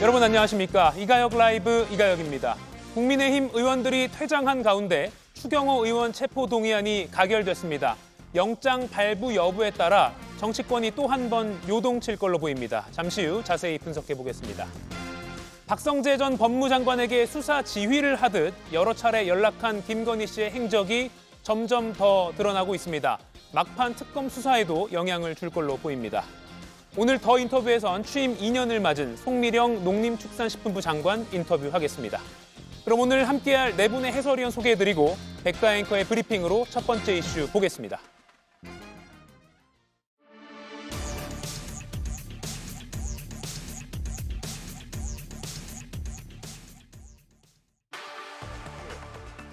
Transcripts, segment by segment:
여러분 안녕하십니까? 이가역 라이브 이가역입니다. 국민의힘 의원들이 퇴장한 가운데 추경호 의원 체포 동의안이 가결됐습니다. 영장 발부 여부에 따라 정치권이 또 한 번 요동칠 걸로 보입니다. 잠시 후 자세히 분석해 보겠습니다. 박성재 전 법무장관에게 수사 지휘를 하듯 여러 차례 연락한 김건희 씨의 행적이 점점 더 드러나고 있습니다. 막판 특검 수사에도 영향을 줄 걸로 보입니다. 오늘 더 인터뷰에선 취임 2년을 맞은 송미령 농림축산식품부 장관 인터뷰하겠습니다. 그럼 오늘 함께할 네 분의 해설위원 소개해드리고 백가 앵커의 브리핑으로 첫 번째 이슈 보겠습니다.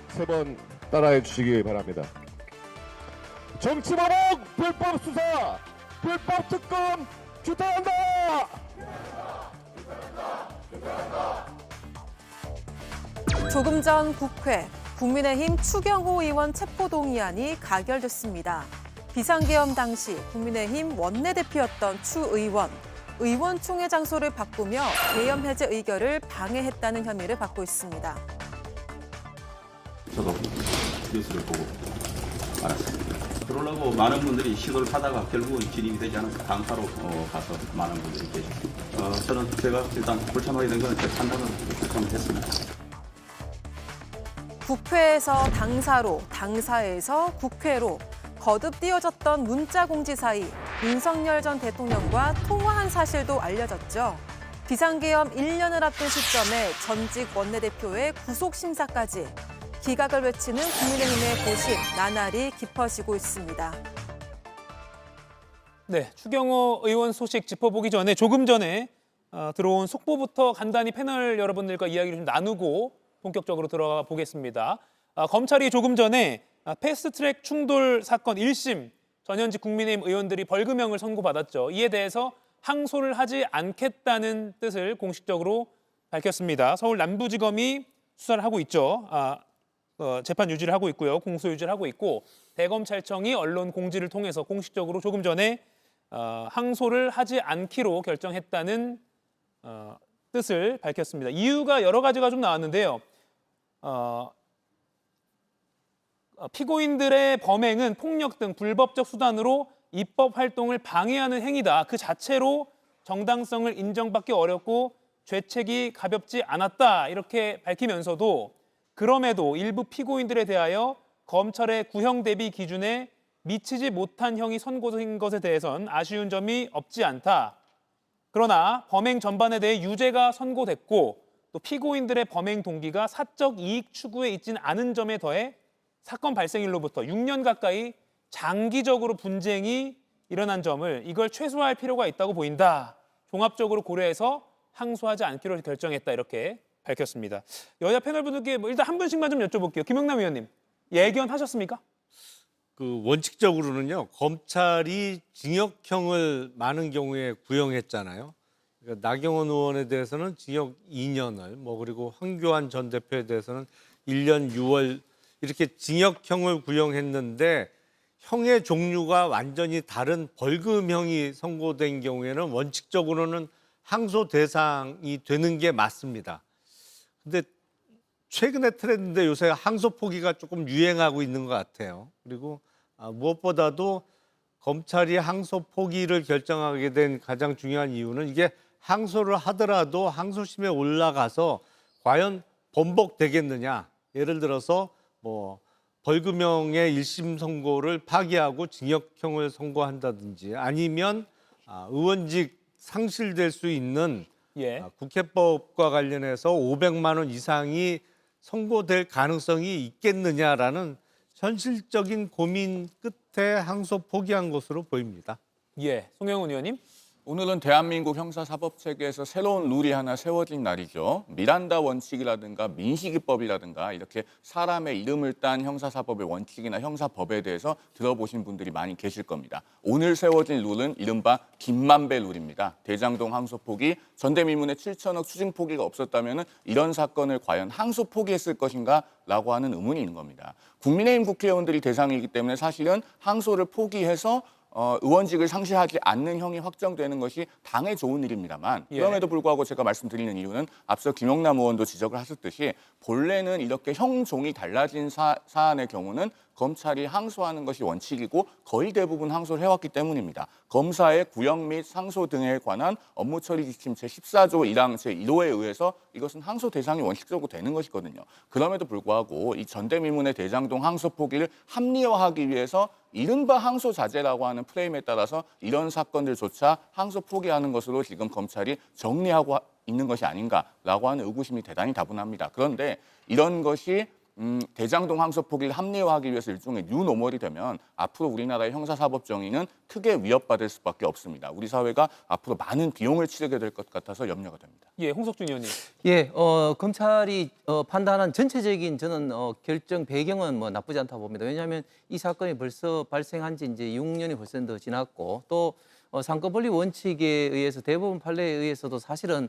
세 번 따라해 주시기 바랍니다. 정치마법 불법 수사, 불법 특검 규탄한다! 조금 전 국회, 국민의힘 추경호 의원 체포동의안이 가결됐습니다. 비상계엄 당시 국민의힘 원내대표였던 추 의원, 의원총회 장소를 바꾸며 계엄 해제 의결을 방해했다는 혐의를 받고 있습니다. 저도 뉴스를 보고 알았습니다. 그러려고 많은 분들이 시도를 하다가 결국은 진입이 되지 않아서 당사로 가서 많은 분들이 계십니다. 저는 제가 일단 불참하게 된 건 제 판단으로 불참을 했습니다. 국회에서 당사로, 당사에서 국회로 거듭 띄어졌던 문자 공지 사이 윤석열 전 대통령과 통화한 사실도 알려졌죠. 비상계엄 1년을 앞둔 시점에 전직 원내대표의 구속심사까지 기각을 외치는 국민의힘의 고심 나날이 깊어지고 있습니다. 네, 추경호 의원 소식 짚어보기 전에 조금 전에 들어온 속보부터 간단히 패널 여러분들과 이야기를 좀 나누고 본격적으로 들어가 보겠습니다. 검찰이 조금 전에 패스트트랙 충돌 사건 1심 전현직 국민의힘 의원들이 벌금형을 선고받았죠. 이에 대해서 항소를 하지 않겠다는 뜻을 공식적으로 밝혔습니다. 서울 남부지검이 수사를 하고 있죠. 재판 유지를 하고 있고요. 공소 유지를 하고 있고 대검찰청이 언론 공지를 통해서 공식적으로 조금 전에 항소를 하지 않기로 결정했다는 뜻을 밝혔습니다. 이유가 여러 가지가 좀 나왔는데요. 피고인들의 범행은 폭력 등 불법적 수단으로 입법 활동을 방해하는 행위다. 그 자체로 정당성을 인정받기 어렵고 죄책이 가볍지 않았다. 이렇게 밝히면서도 그럼에도 일부 피고인들에 대하여 검찰의 구형 대비 기준에 미치지 못한 형이 선고된 것에 대해선 아쉬운 점이 없지 않다. 그러나 범행 전반에 대해 유죄가 선고됐고 또 피고인들의 범행 동기가 사적 이익 추구에 있지는 않은 점에 더해 사건 발생일로부터 6년 가까이 장기적으로 분쟁이 일어난 점을 이걸 최소화할 필요가 있다고 보인다. 종합적으로 고려해서 항소하지 않기로 결정했다. 이렇게 밝혔습니다. 여야 패널분들께 일단 한 분씩만 좀 여쭤볼게요. 김영남 의원님, 예견하셨습니까? 원칙적으로는요. 검찰이 징역형을 많은 경우에 구형했잖아요. 그러니까 나경원 의원에 대해서는 징역 2년을, 그리고 황교안 전 대표에 대해서는 1년 6월 이렇게 징역형을 구형했는데 형의 종류가 완전히 다른 벌금형이 선고된 경우에는 원칙적으로는 항소 대상이 되는 게 맞습니다. 근데 최근의 트렌드인데 요새 항소 포기가 조금 유행하고 있는 것 같아요. 그리고 무엇보다도 검찰이 항소 포기를 결정하게 된 가장 중요한 이유는 이게 항소를 하더라도 항소심에 올라가서 과연 번복되겠느냐. 예를 들어서 벌금형의 1심 선고를 파기하고 징역형을 선고한다든지 아니면 의원직 상실될 수 있는 국회법과 관련해서 500만 원 이상이 선고될 가능성이 있겠느냐라는 현실적인 고민 끝에 항소 포기한 것으로 보입니다. 송영훈 의원님. 오늘은 대한민국 형사사법체계에서 새로운 룰이 하나 세워진 날이죠. 미란다 원칙이라든가 민식이법이라든가 이렇게 사람의 이름을 딴 형사사법의 원칙이나 형사법에 대해서 들어보신 분들이 많이 계실 겁니다. 오늘 세워진 룰은 이른바 김만배 룰입니다. 대장동 항소 포기, 전대미문의 7천억 추징 포기가 없었다면 이런 사건을 과연 항소 포기했을 것인가 라고 하는 의문이 있는 겁니다. 국민의힘 국회의원들이 대상이기 때문에 사실은 항소를 포기해서 의원직을 상실하지 않는 형이 확정되는 것이 당에 좋은 일입니다만 예. 그럼에도 불구하고 제가 말씀드리는 이유는 앞서 김영남 의원도 지적을 하셨듯이 본래는 이렇게 형종이 달라진 사안의 경우는 검찰이 항소하는 것이 원칙이고 거의 대부분 항소를 해왔기 때문입니다. 검사의 구형 및 상소 등에 관한 업무 처리 지침 제14조 1항 제1호에 의해서 이것은 항소 대상이 원칙적으로 되는 것이거든요. 그럼에도 불구하고 이 전대미문의 대장동 항소 포기를 합리화하기 위해서 이른바 항소 자제라고 하는 프레임에 따라서 이런 사건들조차 항소 포기하는 것으로 지금 검찰이 정리하고 있는 것이 아닌가라고 하는 의구심이 대단히 다분합니다. 그런데 이런 것이 대장동 항소 포기를 합리화하기 위해서 일종의 뉴노멀이 되면 앞으로 우리나라의 형사사법 정의는 크게 위협받을 수밖에 없습니다. 우리 사회가 앞으로 많은 비용을 치르게 될 것 같아서 염려가 됩니다. 예, 홍석준 의원님. 예, 검찰이 판단한 전체적인 저는 결정 배경은 뭐 나쁘지 않다고 봅니다. 왜냐하면 이 사건이 벌써 발생한 지 이제 6년이 벌써 더 지났고 또 상권분리 원칙에 의해서 대부분 판례에 의해서도 사실은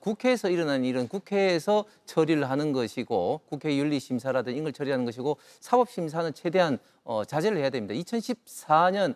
국회에서 일어난 일은 국회에서 처리를 하는 것이고 국회 윤리심사라든지 이런 걸 처리하는 것이고 사법심사는 최대한 자제를 해야 됩니다. 2014년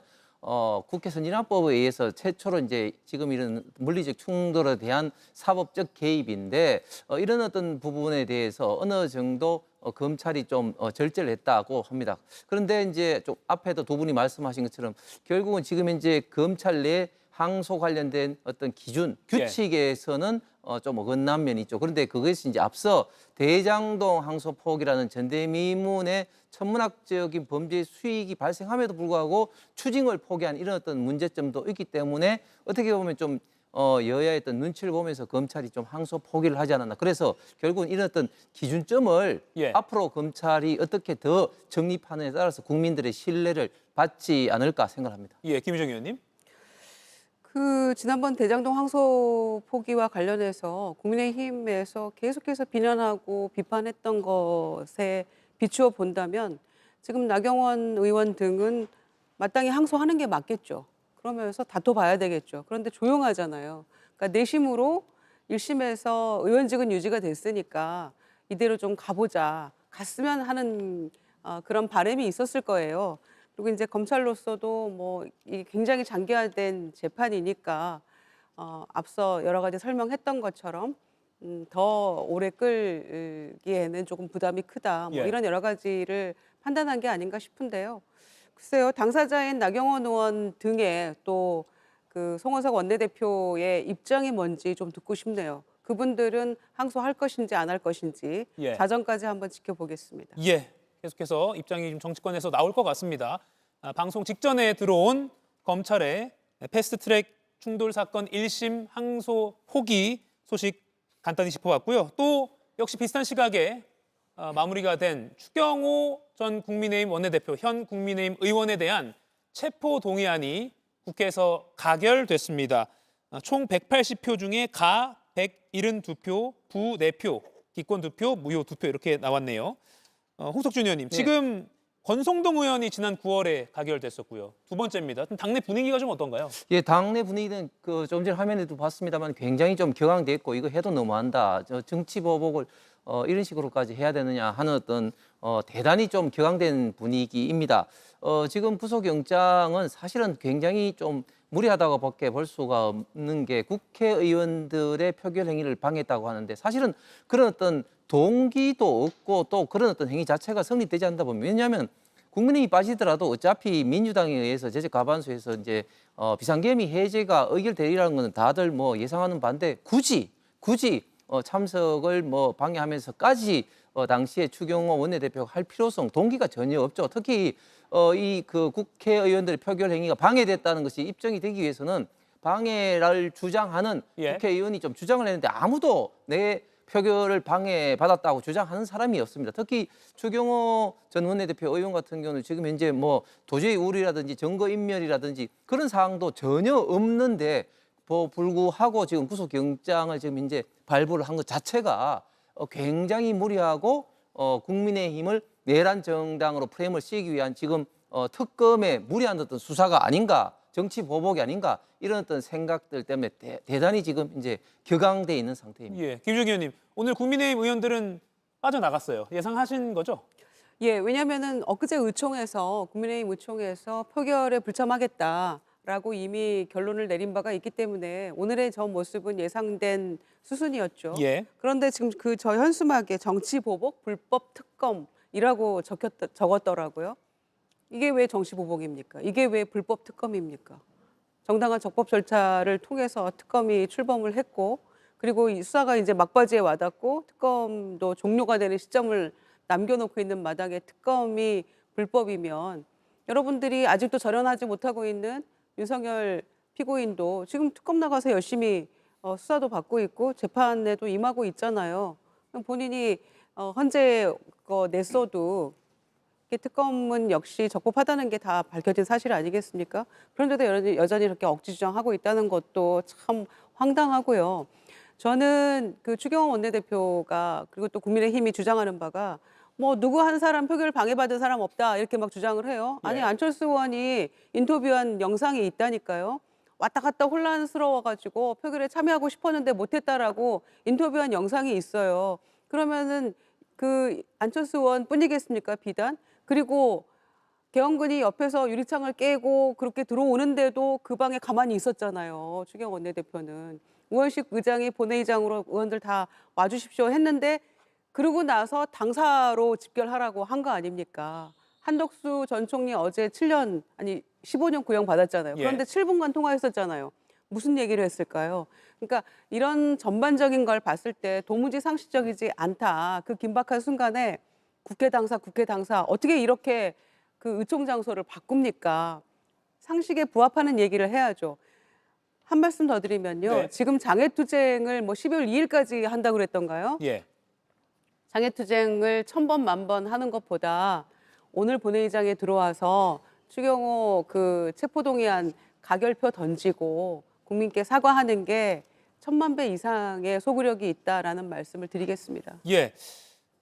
국회 선진화법에 의해서 최초로 이제 지금 이런 물리적 충돌에 대한 사법적 개입인데 이런 어떤 부분에 대해서 어느 정도 검찰이 좀 절제를 했다고 합니다. 그런데 이제 좀 앞에도 두 분이 말씀하신 것처럼 결국은 지금 이제 검찰 내 항소 관련된 어떤 기준, 규칙에서는 좀 어긋난 면이 있죠. 그런데 그것이 이제 앞서 대장동 항소 포기라는 전대미문의 천문학적인 범죄 수익이 발생함에도 불구하고 추징을 포기한 이런 어떤 문제점도 있기 때문에 어떻게 보면 좀 여야의 어떤 눈치를 보면서 검찰이 좀 항소 포기를 하지 않았나. 그래서 결국은 이런 어떤 기준점을 앞으로 검찰이 어떻게 더 정립하느냐에 따라서 국민들의 신뢰를 받지 않을까 생각합니다. 예, 김유정 의원님. 지난번 대장동 항소 포기와 관련해서 국민의힘에서 계속해서 비난하고 비판했던 것에 비추어 본다면 지금 나경원 의원 등은 마땅히 항소하는 게 맞겠죠. 그러면서 다퉈봐야 되겠죠. 그런데 조용하잖아요. 그러니까 내심으로 1심에서 의원직은 유지가 됐으니까 이대로 좀 가보자, 갔으면 하는 그런 바람이 있었을 거예요. 그리고 이제 검찰로서도 뭐 이 굉장히 장기화된 재판이니까 앞서 여러 가지 설명했던 것처럼 더 오래 끌기에는 조금 부담이 크다. 뭐 이런 여러 가지를 판단한 게 아닌가 싶은데요. 글쎄요, 당사자인 나경원 의원 등의 또 그 송원석 원내대표의 입장이 뭔지 좀 듣고 싶네요. 그분들은 항소할 것인지 안 할 것인지 자정까지 한번 지켜보겠습니다. 예, 계속해서 입장이 좀 정치권에서 나올 것 같습니다. 방송 직전에 들어온 검찰의 패스트트랙 충돌 사건 1심 항소 포기 소식 간단히 짚어봤고요. 또 역시 비슷한 시각에 마무리가 된 추경호 전 국민의힘 원내대표, 현 국민의힘 의원에 대한 체포 동의안이 국회에서 가결됐습니다. 총 180표 중에 가 172표, 부 4표, 기권 2표, 무효 2표 이렇게 나왔네요. 홍석준 의원님, 지금 권성동 의원이 지난 9월에 가결됐었고요. 두 번째입니다. 당내 분위기가 좀 어떤가요? 예, 당내 분위기는 좀 전에 화면에도 봤습니다만 굉장히 좀 격앙돼 있고 이거 해도 너무한다. 정치 보복을 이런 식으로까지 해야 되느냐 하는 어떤 대단히 좀 격앙된 분위기입니다. 지금 구속영장은 사실은 굉장히 좀 무리하다고밖에 볼 수가 없는 게 국회의원들의 표결 행위를 방해했다고 하는데 사실은 그런 어떤 동기도 없고 또 그런 어떤 행위 자체가 성립되지 않다 보면 왜냐하면 국민의힘이 빠지더라도 어차피 민주당에 의해서 제적 과반수에서 이제 비상계엄이 해제가 의결되리라는 것은 다들 뭐 예상하는 바인데 굳이 참석을 뭐 방해하면서까지 당시에 추경호 원내대표가 할 필요성 동기가 전혀 없죠. 특히 이 그 국회의원들의 표결 행위가 방해됐다는 것이 입증이 되기 위해서는 방해를 주장하는 국회의원이 좀 주장을 했는데 아무도 내 표결을 방해받았다고 주장하는 사람이 없습니다. 특히 추경호 전 원내대표 의원 같은 경우는 지금 현재 뭐 도저히 우리라든지 증거인멸이라든지 그런 사항도 전혀 없는데 불구하고 지금 구속영장을 지금 이제 발부를 한 것 자체가 굉장히 무리하고 국민의힘을 내란 정당으로 프레임을 씌우기 위한 지금 특검의 무리한 어떤 수사가 아닌가, 정치 보복이 아닌가 이런 어떤 생각들 때문에 대단히 지금 이제 격앙돼 있는 상태입니다. 예, 김주기 의원님, 오늘 국민의힘 의원들은 빠져나갔어요. 예상하신 거죠? 예, 왜냐하면은 엊그제 의총에서 국민의힘 의총에서 표결에 불참하겠다라고 이미 결론을 내린 바가 있기 때문에 오늘의 저 모습은 예상된 수순이었죠. 예. 그런데 지금 그 저 현수막에 정치 보복 불법 특검이라고 적었더라고요. 이게 왜 정치 보복입니까? 이게 왜 불법 특검입니까? 정당한 적법 절차를 통해서 특검이 출범을 했고 그리고 이 수사가 이제 막바지에 와닿고 특검도 종료가 되는 시점을 남겨놓고 있는 마당에 특검이 불법이면 여러분들이 아직도 절연하지 못하고 있는 윤석열 피고인도 지금 특검 나가서 열심히 수사도 받고 있고 재판에도 임하고 있잖아요. 본인이 헌재 냈어도 특검은 역시 적법하다는 게 다 밝혀진 사실 아니겠습니까? 그런데도 여전히 이렇게 억지 주장하고 있다는 것도 참 황당하고요. 저는 그 추경호 원내대표가 그리고 또 국민의힘이 주장하는 바가 뭐 누구 한 사람 표결 방해받은 사람 없다 이렇게 막 주장을 해요. 아니 예. 안철수 의원이 인터뷰한 영상이 있다니까요. 왔다 갔다 혼란스러워가지고 표결에 참여하고 싶었는데 못했다라고 인터뷰한 영상이 있어요. 그러면은 그 안철수 의원 뿐이겠습니까 비단? 그리고 계엄군이 옆에서 유리창을 깨고 그렇게 들어오는데도 그 방에 가만히 있었잖아요. 추경호 원내대표는. 우원식 의장이 본회의장으로 의원들 다 와주십시오 했는데 그러고 나서 당사로 집결하라고 한 거 아닙니까? 한덕수 전 총리 어제 15년 구형 받았잖아요. 예. 그런데 7분간 통화했었잖아요. 무슨 얘기를 했을까요? 그러니까 이런 전반적인 걸 봤을 때 도무지 상식적이지 않다. 그 긴박한 순간에 국회 당사 어떻게 이렇게 그 의총 장소를 바꿉니까? 상식에 부합하는 얘기를 해야죠. 한 말씀 더 드리면요. 네. 지금 장애투쟁을 뭐 12월 2일까지 한다고 그랬던가요? 예. 장애투쟁을 1000번, 1000번 하는 것보다 오늘 본회의장에 들어와서 추경호 그 체포동의안 가결표 던지고 국민께 사과하는 게 1000만 배 이상의 소구력이 있다라는 말씀을 드리겠습니다. 예.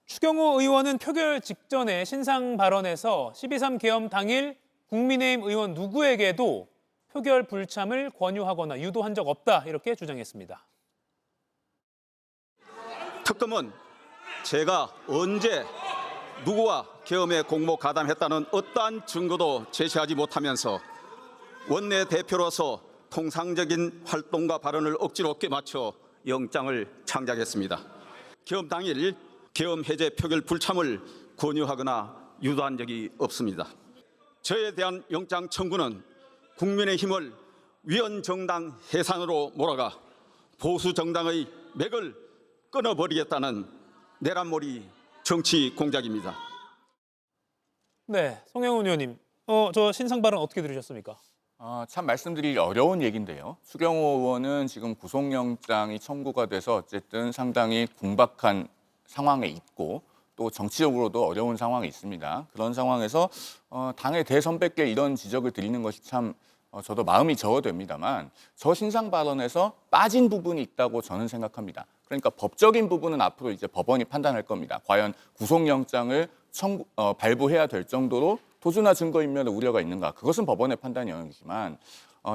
추경호 의원은 표결 직전에 신상 발언에서 12.3 계엄 당일 국민의힘 의원 누구에게도 표결 불참을 권유하거나 유도한 적 없다 이렇게 주장했습니다. 특검은 제가 언제 누구와 계엄에 공모 가담했다는 어떠한 증거도 제시하지 못하면서 원내대표로서 통상적인 활동과 발언을 억지로 껴맞춰 영장을 창작했습니다. 계엄 당일 계엄 해제 표결 불참을 권유하거나 유도한 적이 없습니다. 저에 대한 영장 청구는 국민의힘을 위헌정당 해산으로 몰아가 보수 정당의 맥을 끊어버리겠다는 내란몰이 정치 공작입니다. 네, 송영훈 의원님. 저 신상 발언 어떻게 들으셨습니까? 참 말씀드리기 어려운 얘기인데요. 추경호 의원은 지금 구속영장이 청구가 돼서 어쨌든 상당히 궁박한 상황에 있고 또 정치적으로도 어려운 상황에 있습니다. 그런 상황에서 당의 대선배께 이런 지적을 드리는 것이 참 저도 마음이 저어됩니다만 저 신상 발언에서 빠진 부분이 있다고 저는 생각합니다. 그러니까 법적인 부분은 앞으로 이제 법원이 판단할 겁니다. 과연 구속영장을 발부해야 될 정도로 도주나 증거인멸의 우려가 있는가? 그것은 법원의 판단이 영역이지만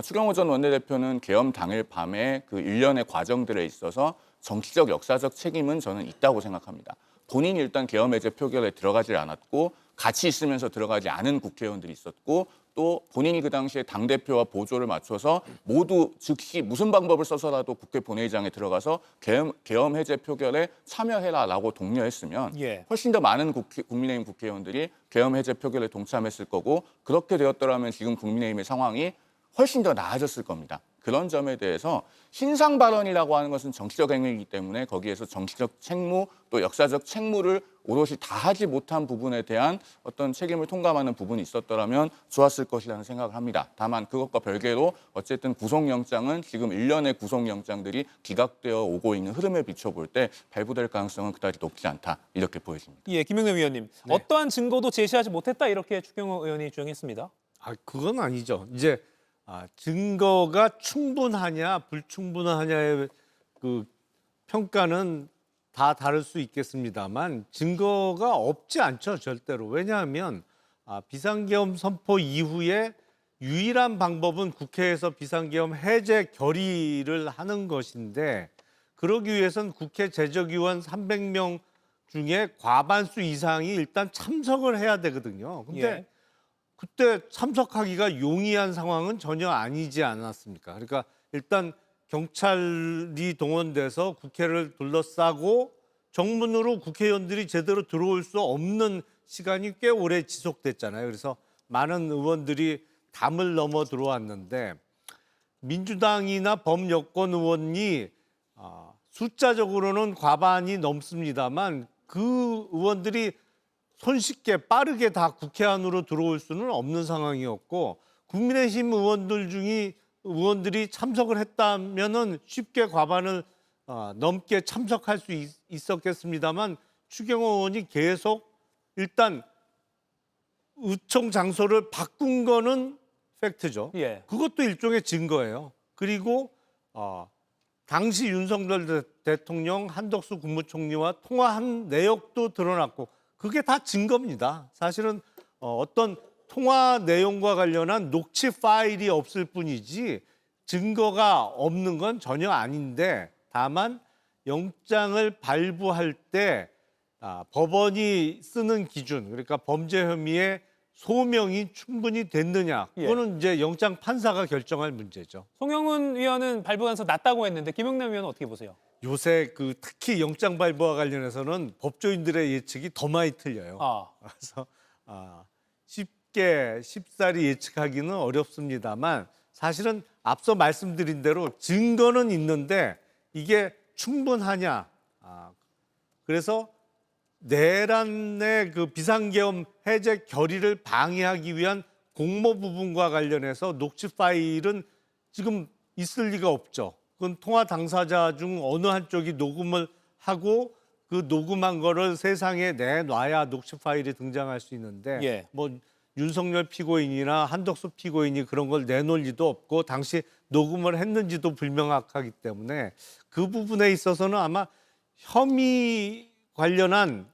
추경호 전 원내대표는 계엄 당일 밤에 그 일련의 과정들에 있어서 정치적 역사적 책임은 저는 있다고 생각합니다. 본인이 일단 계엄 해제 표결에 들어가지 않았고 같이 있으면서 들어가지 않은 국회의원들이 있었고 또 본인이 그 당시에 당대표와 보조를 맞춰서 모두 즉시 무슨 방법을 써서라도 국회 본회의장에 들어가서 계엄 해제 표결에 참여해라라고 독려했으면 예. 훨씬 더 많은 국민의힘 국회의원들이 계엄 해제 표결에 동참했을 거고 그렇게 되었더라면 지금 국민의힘의 상황이 훨씬 더 나아졌을 겁니다. 그런 점에 대해서 신상 발언이라고 하는 것은 정치적 행위이기 때문에 거기에서 정치적 책무 또 역사적 책무를 오롯이 다하지 못한 부분에 대한 어떤 책임을 통감하는 부분이 있었더라면 좋았을 것이라는 생각을 합니다. 다만 그것과 별개로 어쨌든 구속영장은 지금 일련의 구속영장들이 기각되어 오고 있는 흐름에 비춰볼 때 발부될 가능성은 그다지 높지 않다 이렇게 보여집니다. 예, 김영래 위원님. 네. 어떠한 증거도 제시하지 못했다 이렇게 추경호 의원이 주장했습니다. 그건 아니죠. 이제 증거가 충분하냐 불충분하냐의 그 평가는 다 다를 수 있겠습니다만 증거가 없지 않죠, 절대로. 왜냐하면 비상계엄 선포 이후에 유일한 방법은 국회에서 비상계엄 해제 결의를 하는 것인데 그러기 위해선 국회 제적위원 300명 중에 과반수 이상이 일단 참석을 해야 되거든요. 근데 예. 그때 참석하기가 용이한 상황은 전혀 아니지 않았습니까? 그러니까 일단 경찰이 동원돼서 국회를 둘러싸고 정문으로 국회의원들이 제대로 들어올 수 없는 시간이 꽤 오래 지속됐잖아요. 그래서 많은 의원들이 담을 넘어 들어왔는데 민주당이나 범여권 의원이 숫자적으로는 과반이 넘습니다만 그 의원들이 손쉽게 빠르게 다 국회 안으로 들어올 수는 없는 상황이었고 국민의힘 의원들이 참석을 했다면은 쉽게 과반을 넘게 참석할 수 있었겠습니다만 추경호 의원이 계속 일단 의총 장소를 바꾼 거는 팩트죠. 예. 그것도 일종의 증거예요. 그리고 당시 윤석열 대통령 한덕수 국무총리와 통화한 내역도 드러났고 그게 다 증거입니다. 사실은 어떤 통화 내용과 관련한 녹취 파일이 없을 뿐이지 증거가 없는 건 전혀 아닌데 다만 영장을 발부할 때 법원이 쓰는 기준 그러니까 범죄 혐의의 소명이 충분히 됐느냐 그거는 이제 영장 판사가 결정할 문제죠. 송영훈 위원은 발부 가능성 낮다고 했는데 김영남 위원은 어떻게 보세요? 요새 그 특히 영장 발부와 관련해서는 법조인들의 예측이 더 많이 틀려요. 그래서 쉽사리 예측하기는 어렵습니다만 사실은 앞서 말씀드린 대로 증거는 있는데 이게 충분하냐. 그래서 내란의 그 비상계엄 해제 결의를 방해하기 위한 공모 부분과 관련해서 녹취 파일은 지금 있을 리가 없죠. 그건 통화 당사자 중 어느 한쪽이 녹음을 하고 그 녹음한 거를 세상에 내놔야 녹취 파일이 등장할 수 있는데 예. 뭐 윤석열 피고인이나 한덕수 피고인이 그런 걸 내놓을 리도 없고 당시 녹음을 했는지도 불명확하기 때문에 그 부분에 있어서는 아마 혐의 관련한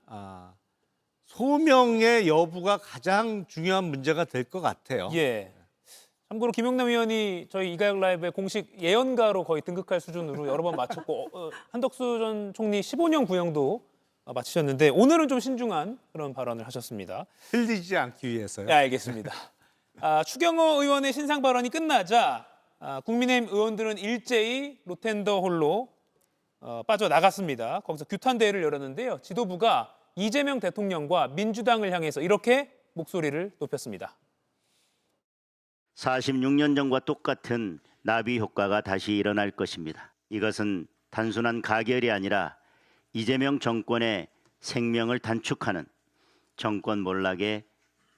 소명의 여부가 가장 중요한 문제가 될 것 같아요. 예. 참고로 김영남 위원이 저희 이가역 라이브의 공식 예언가로 거의 등극할 수준으로 여러 번 마쳤고 한덕수 전 총리 15년 구형도 마치셨는데 오늘은 좀 신중한 그런 발언을 하셨습니다. 흘리지 않기 위해서요. 네, 알겠습니다. 추경호 의원의 신상 발언이 끝나자 국민의힘 의원들은 일제히 로텐더 홀로 빠져나갔습니다. 거기서 규탄 대회를 열었는데요. 지도부가 이재명 대통령과 민주당을 향해서 이렇게 목소리를 높였습니다. 46년 전과 똑같은 나비 효과가 다시 일어날 것입니다. 이것은 단순한 가결이 아니라 이재명 정권의 생명을 단축하는 정권 몰락의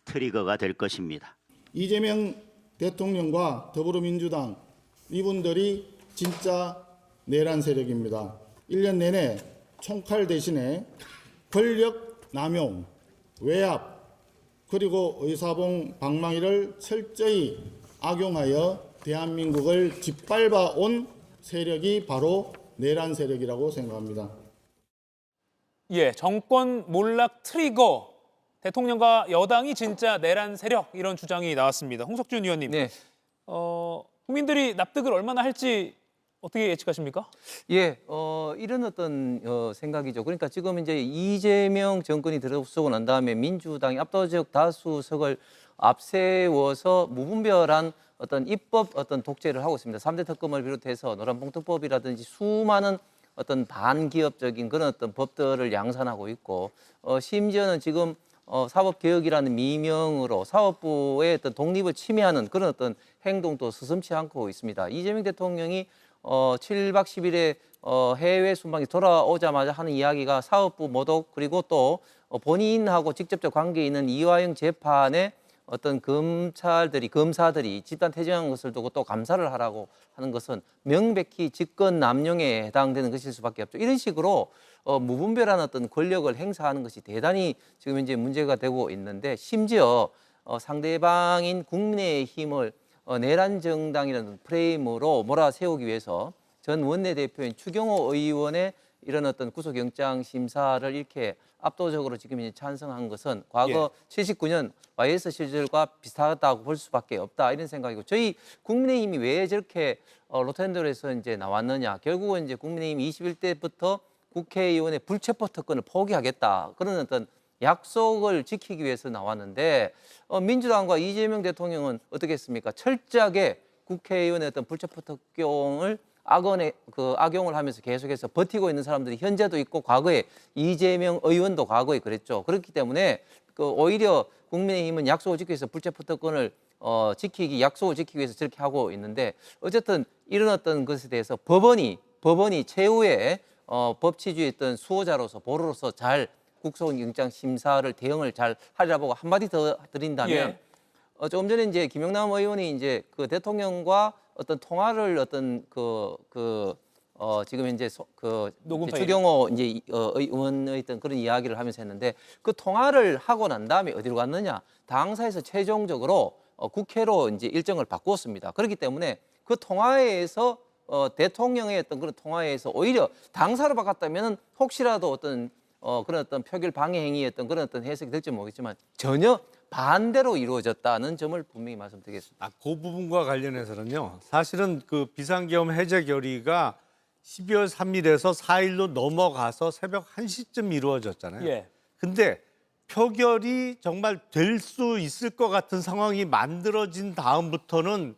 트리거가 될 것입니다. 이재명 대통령과 더불어민주당 이분들이 진짜 내란 세력입니다. 1년 내내 총칼 대신에 권력 남용, 외압, 그리고 의사봉 방망이를 철저히 악용하여 대한민국을 짓밟아 온 세력이 바로 내란 세력이라고 생각합니다. 예, 정권 몰락 트리거, 대통령과 여당이 진짜 내란 세력 이런 주장이 나왔습니다. 홍석준 의원님, 네. 국민들이 납득을 얼마나 할지 어떻게 예측하십니까? 예, 이런 어떤 생각이죠. 그러니까 지금 이제 이재명 정권이 들어서고 난 다음에 민주당이 압도적 다수석을 앞세워서 무분별한 어떤 입법 어떤 독재를 하고 있습니다. 3대 특검을 비롯해서 노란봉투법이라든지 수많은 어떤 반기업적인 그런 어떤 법들을 양산하고 있고 심지어는 지금 사법개혁이라는 미명으로 사법부의 어떤 독립을 침해하는 그런 어떤 행동도 서슴지 않고 있습니다. 이재명 대통령이 7박 10일에 해외 순방에 돌아오자마자 하는 이야기가 사법부 모독 그리고 또 본인하고 직접적 관계 있는 이화영 재판에 어떤 검사들이 집단 퇴정한 것을 두고 또 감사를 하라고 하는 것은 명백히 직권 남용에 해당되는 것일 수밖에 없죠. 이런 식으로 무분별한 어떤 권력을 행사하는 것이 대단히 지금 현재 문제가 되고 있는데 심지어 상대방인 국민의힘을 내란 정당이라는 프레임으로 몰아세우기 위해서 전 원내대표인 추경호 의원의 이런 어떤 구속영장 심사를 이렇게 압도적으로 지금 이제 찬성한 것은 과거 79년 YS 시절과 비슷하다고 볼 수밖에 없다 이런 생각이고 저희 국민의힘이 왜 저렇게 로텐더에서 이제 나왔느냐 결국은 이제 국민의힘 21대부터 국회의원의 불체포 특권을 포기하겠다. 그런 어떤 약속을 지키기 위해서 나왔는데 민주당과 이재명 대통령은 어떻게 했습니까? 철저하게 국회의원의 어떤 불체포 특권을 악용을 하면서 계속해서 버티고 있는 사람들이 현재도 있고 과거에 이재명 의원도 과거에 그랬죠. 그렇기 때문에 오히려 국민의힘은 약속을 지키기 위해서 불체포 특권을 약속을 지키기 위해서 저렇게 하고 있는데 어쨌든 이런 어떤 것에 대해서 법원이 최후의 법치주의 어떤 수호자로서 보루로서 잘 국소영장 심사를 대응을 잘 하리라고 한마디 더 드린다면 조금 전에 이제 김영남 의원이 이제 그 대통령과 어떤 통화를 어떤 지금 현재 녹음 파일. 추경호 이제 의원의 어떤 그런 이야기를 하면서 했는데 그 통화를 하고 난 다음에 어디로 갔느냐? 당사에서 최종적으로 국회로 이제 일정을 바꾸었습니다. 그렇기 때문에 그 통화에서 대통령의 어떤 그런 통화에서 오히려 당사로 바꿨다면 혹시라도 어떤 그런 어떤 표결 방해 행위였던 그런 어떤 해석이 될지 모르겠지만 전혀 반대로 이루어졌다는 점을 분명히 말씀드리겠습니다. 그 부분과 관련해서는요. 사실은 그 비상계엄 해제 결의가 12월 3일에서 4일로 넘어가서 새벽 1시쯤 이루어졌잖아요. 예. 근데 표결이 정말 될 수 있을 것 같은 상황이 만들어진 다음부터는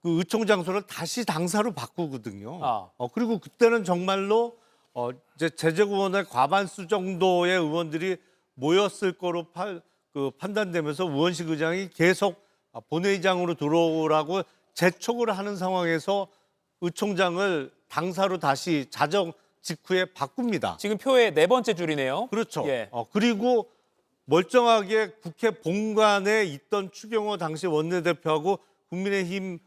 그 의총 장소를 다시 당사로 바꾸거든요. 그리고 그때는 정말로 이제 제적의원의 과반수 정도의 의원들이 모였을 거로 판단되면서 우원식 의장이 계속 본회의장으로 들어오라고 재촉을 하는 상황에서 의총장을 당사로 다시 자정 직후에 바꿉니다. 지금 표의 4번째 줄이네요. 그렇죠. 예. 그리고 멀쩡하게 국회 본관에 있던 추경호 당시 원내대표하고 국민의힘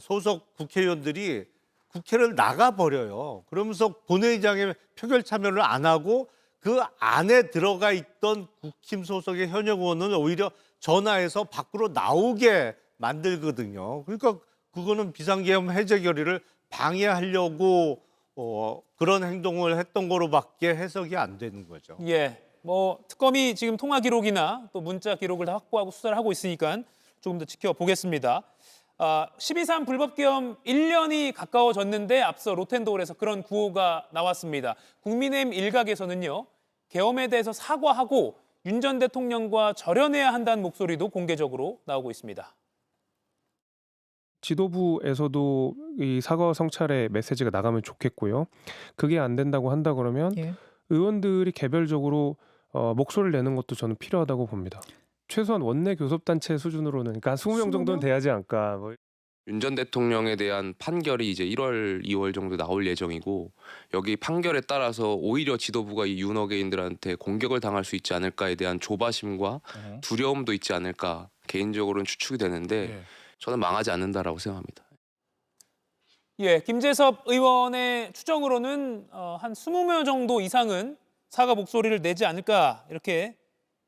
소속 국회의원들이 국회를 나가버려요. 그러면서 본회의장에 표결 참여를 안 하고 그 안에 들어가 있던 국힘 소속의 현역 의원은 오히려 전화해서 밖으로 나오게 만들거든요. 그러니까 그거는 비상계엄 해제 결의를 방해하려고 그런 행동을 했던 거로밖에 해석이 안 되는 거죠. 예. 뭐 특검이 지금 통화 기록이나 또 문자 기록을 다 확보하고 수사를 하고 있으니까 조금 더 지켜보겠습니다. 12.3 불법계엄 1년이 가까워졌는데 앞서 로텐도홀에서 그런 구호가 나왔습니다. 국민의힘 일각에서는요. 계엄에 대해서 사과하고 윤 전 대통령과 절연해야 한다는 목소리도 공개적으로 나오고 있습니다. 지도부에서도 이 사과 성찰의 메시지가 나가면 좋겠고요. 그게 안 된다고 한다 그러면 의원들이 개별적으로 목소리를 내는 것도 저는 필요하다고 봅니다. 최소한 원내 교섭단체 수준으로는 그러니까 한 20명 정도는 돼야지 않을까. 윤 전 대통령에 대한 판결이 이제 1월, 2월 정도 나올 예정이고 여기 판결에 따라서 오히려 지도부가 이 윤어게인들한테 공격을 당할 수 있지 않을까에 대한 조바심과 두려움도 있지 않을까 개인적으로는 추측이 되는데 저는 망하지 않는다라고 생각합니다. 예, 김재섭 의원의 추정으로는 한 20명 정도 이상은 사과 목소리를 내지 않을까 이렇게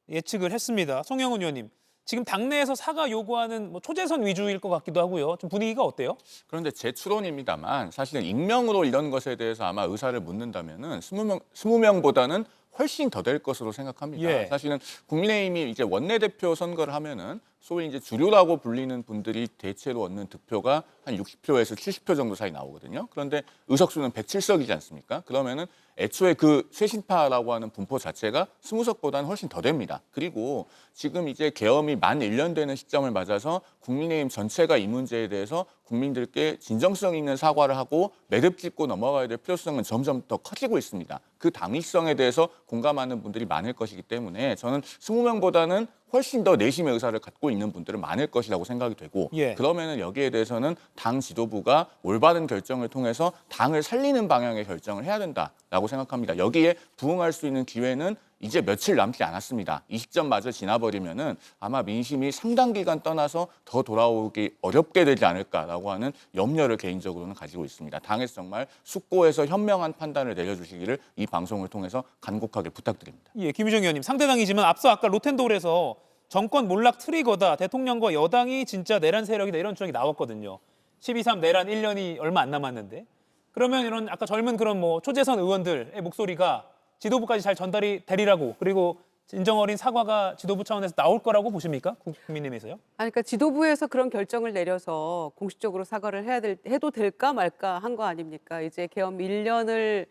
예측을 했습니다. 송영훈 의원님, 지금 당내에서 사과 요구하는 초재선 위주일 것 같기도 하고요. 좀 분위기가 어때요? 그런데 제 추론입니다만 사실은 익명으로 이런 것에 대해서 아마 의사를 묻는다면은 20명보다는 훨씬 더 될 것으로 생각합니다. 예. 사실은 국민의힘이 이제 원내대표 선거를 하면은 소위 이제 주류라고 불리는 분들이 대체로 얻는 득표가 한 60표에서 70표 정도 사이 나오거든요. 그런데 의석수는 107석이지 않습니까? 그러면은 애초에 그 쇄신파라고 하는 분포 자체가 20석보다는 훨씬 더 됩니다. 그리고 지금 이제 계엄이 만 1년 되는 시점을 맞아서 국민의힘 전체가 이 문제에 대해서 국민들께 진정성 있는 사과를 하고 매듭 짚고 넘어가야 될 필요성은 점점 더 커지고 있습니다. 그 당위성에 대해서 공감하는 분들이 많을 것이기 때문에 저는 20명보다는 훨씬 더 내심의 의사를 갖고 있는 분들은 많을 것이라고 생각이 되고 그러면은 여기에 대해서는 당 지도부가 올바른 결정을 통해서 당을 살리는 방향의 결정을 해야 된다라고 생각합니다. 여기에 부응할 수 있는 기회는 이제 며칠 남지 않았습니다. 이 시점마저 지나버리면은 아마 민심이 상당 기간 떠나서 더 돌아오기 어렵게 되지 않을까라고 하는 염려를 개인적으로는 가지고 있습니다. 당에서 정말 숙고해서 현명한 판단을 내려주시기를 이 방송을 통해서 간곡하게 부탁드립니다. 예, 김유정 의원님, 상대당이지만 앞서 아까 로텐도홀에서 정권 몰락 트리거다, 대통령과 여당이 진짜 내란 세력이다 이런 주장이 나왔거든요. 12.3 내란 1년이 얼마 안 남았는데 그러면 이런 아까 젊은 그런 초재선 의원들의 목소리가 지도부까지 잘 전달이 되리라고 그리고 진정 어린 사과가 지도부 차원에서 나올 거라고 보십니까? 국민의힘에서요? 그러니까 지도부에서 그런 결정을 내려서 공식적으로 사과를 해도 될까 말까 한 거 아닙니까? 이제 계엄 1년을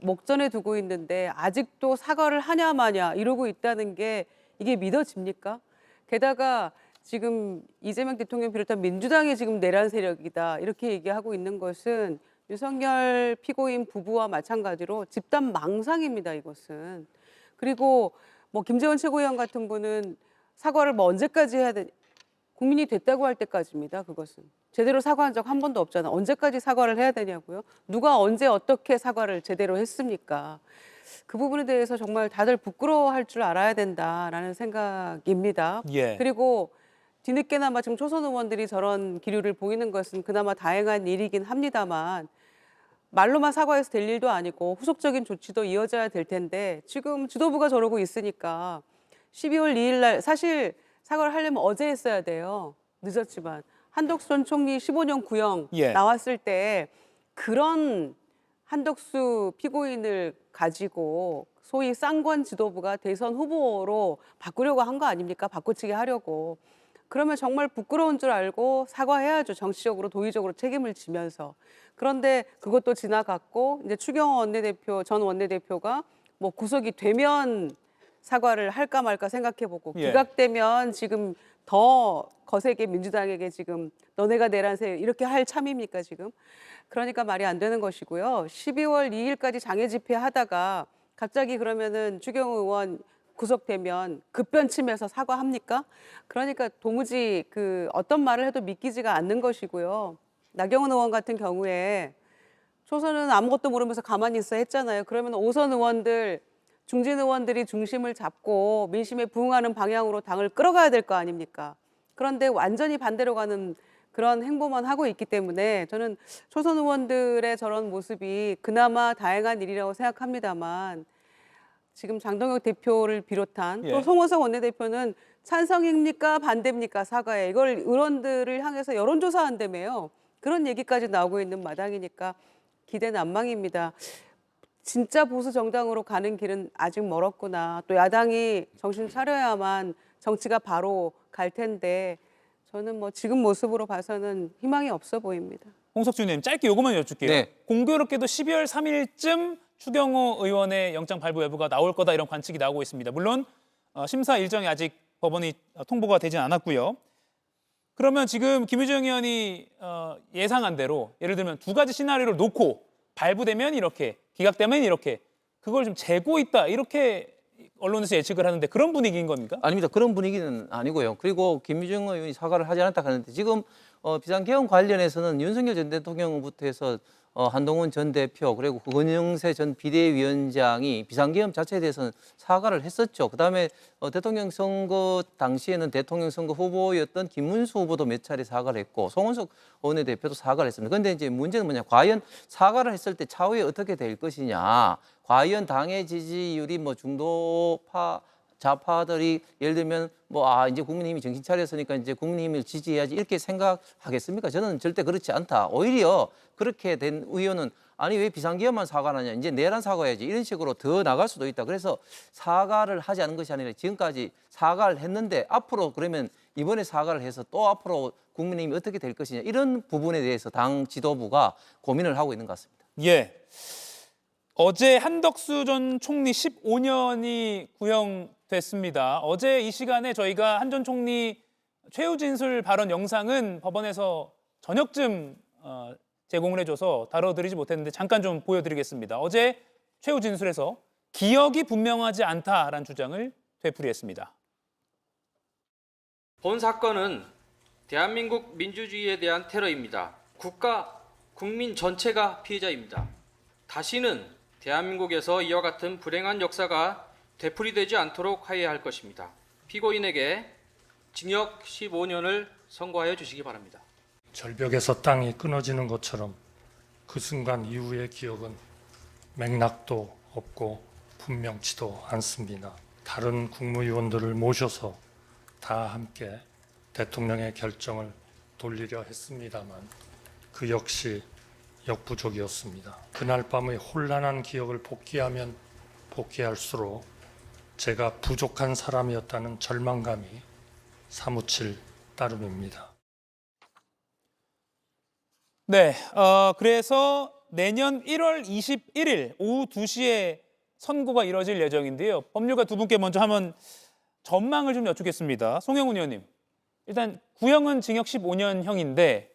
목전에 두고 있는데 아직도 사과를 하냐 마냐 이러고 있다는 게 이게 믿어집니까? 게다가 지금 이재명 대통령 비롯한 민주당이 지금 내란 세력이다 이렇게 얘기하고 있는 것은 윤석열 피고인 부부와 마찬가지로 집단 망상입니다, 이것은. 그리고 뭐 김재원 최고위원 같은 분은 사과를 뭐 언제까지 해야 되냐. 국민이 됐다고 할 때까지입니다, 그것은. 제대로 사과한 적 한 번도 없잖아. 언제까지 사과를 해야 되냐고요? 누가 언제 어떻게 사과를 제대로 했습니까? 그 부분에 대해서 정말 다들 부끄러워할 줄 알아야 된다라는 생각입니다. 예. 그리고 뒤늦게나마 지금 초선 의원들이 저런 기류를 보이는 것은 그나마 다행한 일이긴 합니다만 말로만 사과해서 될 일도 아니고 후속적인 조치도 이어져야 될 텐데 지금 지도부가 저러고 있으니까 12월 2일 날 사실 사과를 하려면 어제 했어야 돼요. 늦었지만 한덕수 전 총리 15년 구형 예. 나왔을 때 그런 한덕수 피고인을 가지고 소위 쌍권 지도부가 대선 후보로 바꾸려고 한 거 아닙니까? 바꿔치기 하려고. 그러면 정말 부끄러운 줄 알고 사과해야죠. 정치적으로 도의적으로 책임을 지면서. 그런데 그것도 지나갔고 이제 추경호 원내대표 전 원내대표가 뭐 구속이 되면 사과를 할까 말까 생각해보고 예. 기각되면 지금 더 거세게 민주당에게 지금 너네가 내란세 이렇게 할 참입니까 지금? 그러니까 말이 안 되는 것이고요. 12월 2일까지 장애 집회하다가 갑자기 그러면은 추경호 의원 구속되면 급변침해서 사과합니까? 그러니까 도무지 그 어떤 말을 해도 믿기지가 않는 것이고요. 나경원 의원 같은 경우에 초선은 아무것도 모르면서 가만히 있어 했잖아요. 그러면 5선 의원들, 중진 의원들이 중심을 잡고 민심에 부응하는 방향으로 당을 끌어가야 될 거 아닙니까? 그런데 완전히 반대로 가는 그런 행보만 하고 있기 때문에 저는 초선 의원들의 저런 모습이 그나마 다행한 일이라고 생각합니다만 지금 장동혁 대표를 비롯한 또 예. 송원석 원내대표는 찬성입니까 반대입니까 사과에 이걸 의원들을 향해서 여론조사한다며요. 그런 얘기까지 나오고 있는 마당이니까 기대 난망입니다. 진짜 보수 정당으로 가는 길은 아직 멀었구나. 또 야당이 정신 차려야만 정치가 바로 갈 텐데 저는 뭐 지금 모습으로 봐서는 희망이 없어 보입니다. 홍석준님 짧게 요거만 여쭐게요. 네. 공교롭게도 12월 3일쯤 추경호 의원의 영장 발부 여부가 나올 거다 이런 관측이 나오고 있습니다. 물론 심사 일정이 아직 법원이 통보가 되진 않았고요. 그러면 지금 김유정 의원이 예상한 대로 예를 들면 두 가지 시나리오를 놓고 발부되면 이렇게, 기각되면 이렇게 그걸 좀 재고 있다 이렇게 언론에서 예측을 하는데 그런 분위기인 겁니까? 아닙니다. 그런 분위기는 아니고요. 그리고 김유정 의원이 사과를 하지 않았다 하는데 지금 비상계엄 관련해서는 윤석열 전 대통령부터 해서 한동훈 전 대표 그리고 권영세 전 비대위원장이 비상계엄 자체에 대해서는 사과를 했었죠. 그다음에 대통령 선거 당시에는 대통령 선거 후보였던 김문수 후보도 몇 차례 사과를 했고 송원석 원내대표도 사과를 했습니다. 그런데 이제 문제는 뭐냐? 과연 사과를 했을 때 차후에 어떻게 될 것이냐? 과연 당의 지지율이 뭐 중도파 좌파들이 예를 들면 뭐 이제 국민의힘이 정신 차렸으니까 이제 국민의힘을 지지해야지 이렇게 생각하겠습니까? 저는 절대 그렇지 않다. 오히려 그렇게 된 의원은 아니 왜 비상기업만 사과하냐? 이제 내란 사과해야지 이런 식으로 더 나갈 수도 있다. 그래서 사과를 하지 않은 것이 아니라 지금까지 사과를 했는데 앞으로 그러면 이번에 사과를 해서 또 앞으로 국민의힘이 어떻게 될 것이냐 이런 부분에 대해서 당 지도부가 고민을 하고 있는 것 같습니다. 예. 어제 한덕수 전 총리 15년이 구형됐습니다. 어제 이 시간에 저희가 한 전 총리 최후 진술 발언 영상은 법원에서 저녁쯤 제공을 해줘서 다뤄드리지 못했는데 잠깐 좀 보여드리겠습니다. 어제 최후 진술에서 기억이 분명하지 않다라는 주장을 되풀이했습니다. 본 사건은 대한민국 민주주의에 대한 테러입니다. 국가, 국민 전체가 피해자입니다. 다시는 대한민국에서 이와 같은 불행한 역사가 되풀이되지 않도록 하여야 할 것입니다. 피고인에게 징역 15년을 선고하여 주시기 바랍니다. 절벽에서 땅이 끊어지는 것처럼 그 순간 이후의 기억은 맥락도 없고 분명치도 않습니다. 다른 국무위원들을 모셔서 다 함께 대통령의 결정을 돌리려 했습니다만 그 역시 역부족이었습니다. 그날 밤의 혼란한 기억을 복귀하면 복귀할수록 제가 부족한 사람이었다는 절망감이 사무칠 따름입니다. 네, 그래서 내년 1월 21일 오후 2시에 선고가 이뤄질 예정인데요. 법률가 두 분께 먼저 한번 전망을 좀 여쭙겠습니다. 송영훈 의원님, 일단 구형은 징역 15년형인데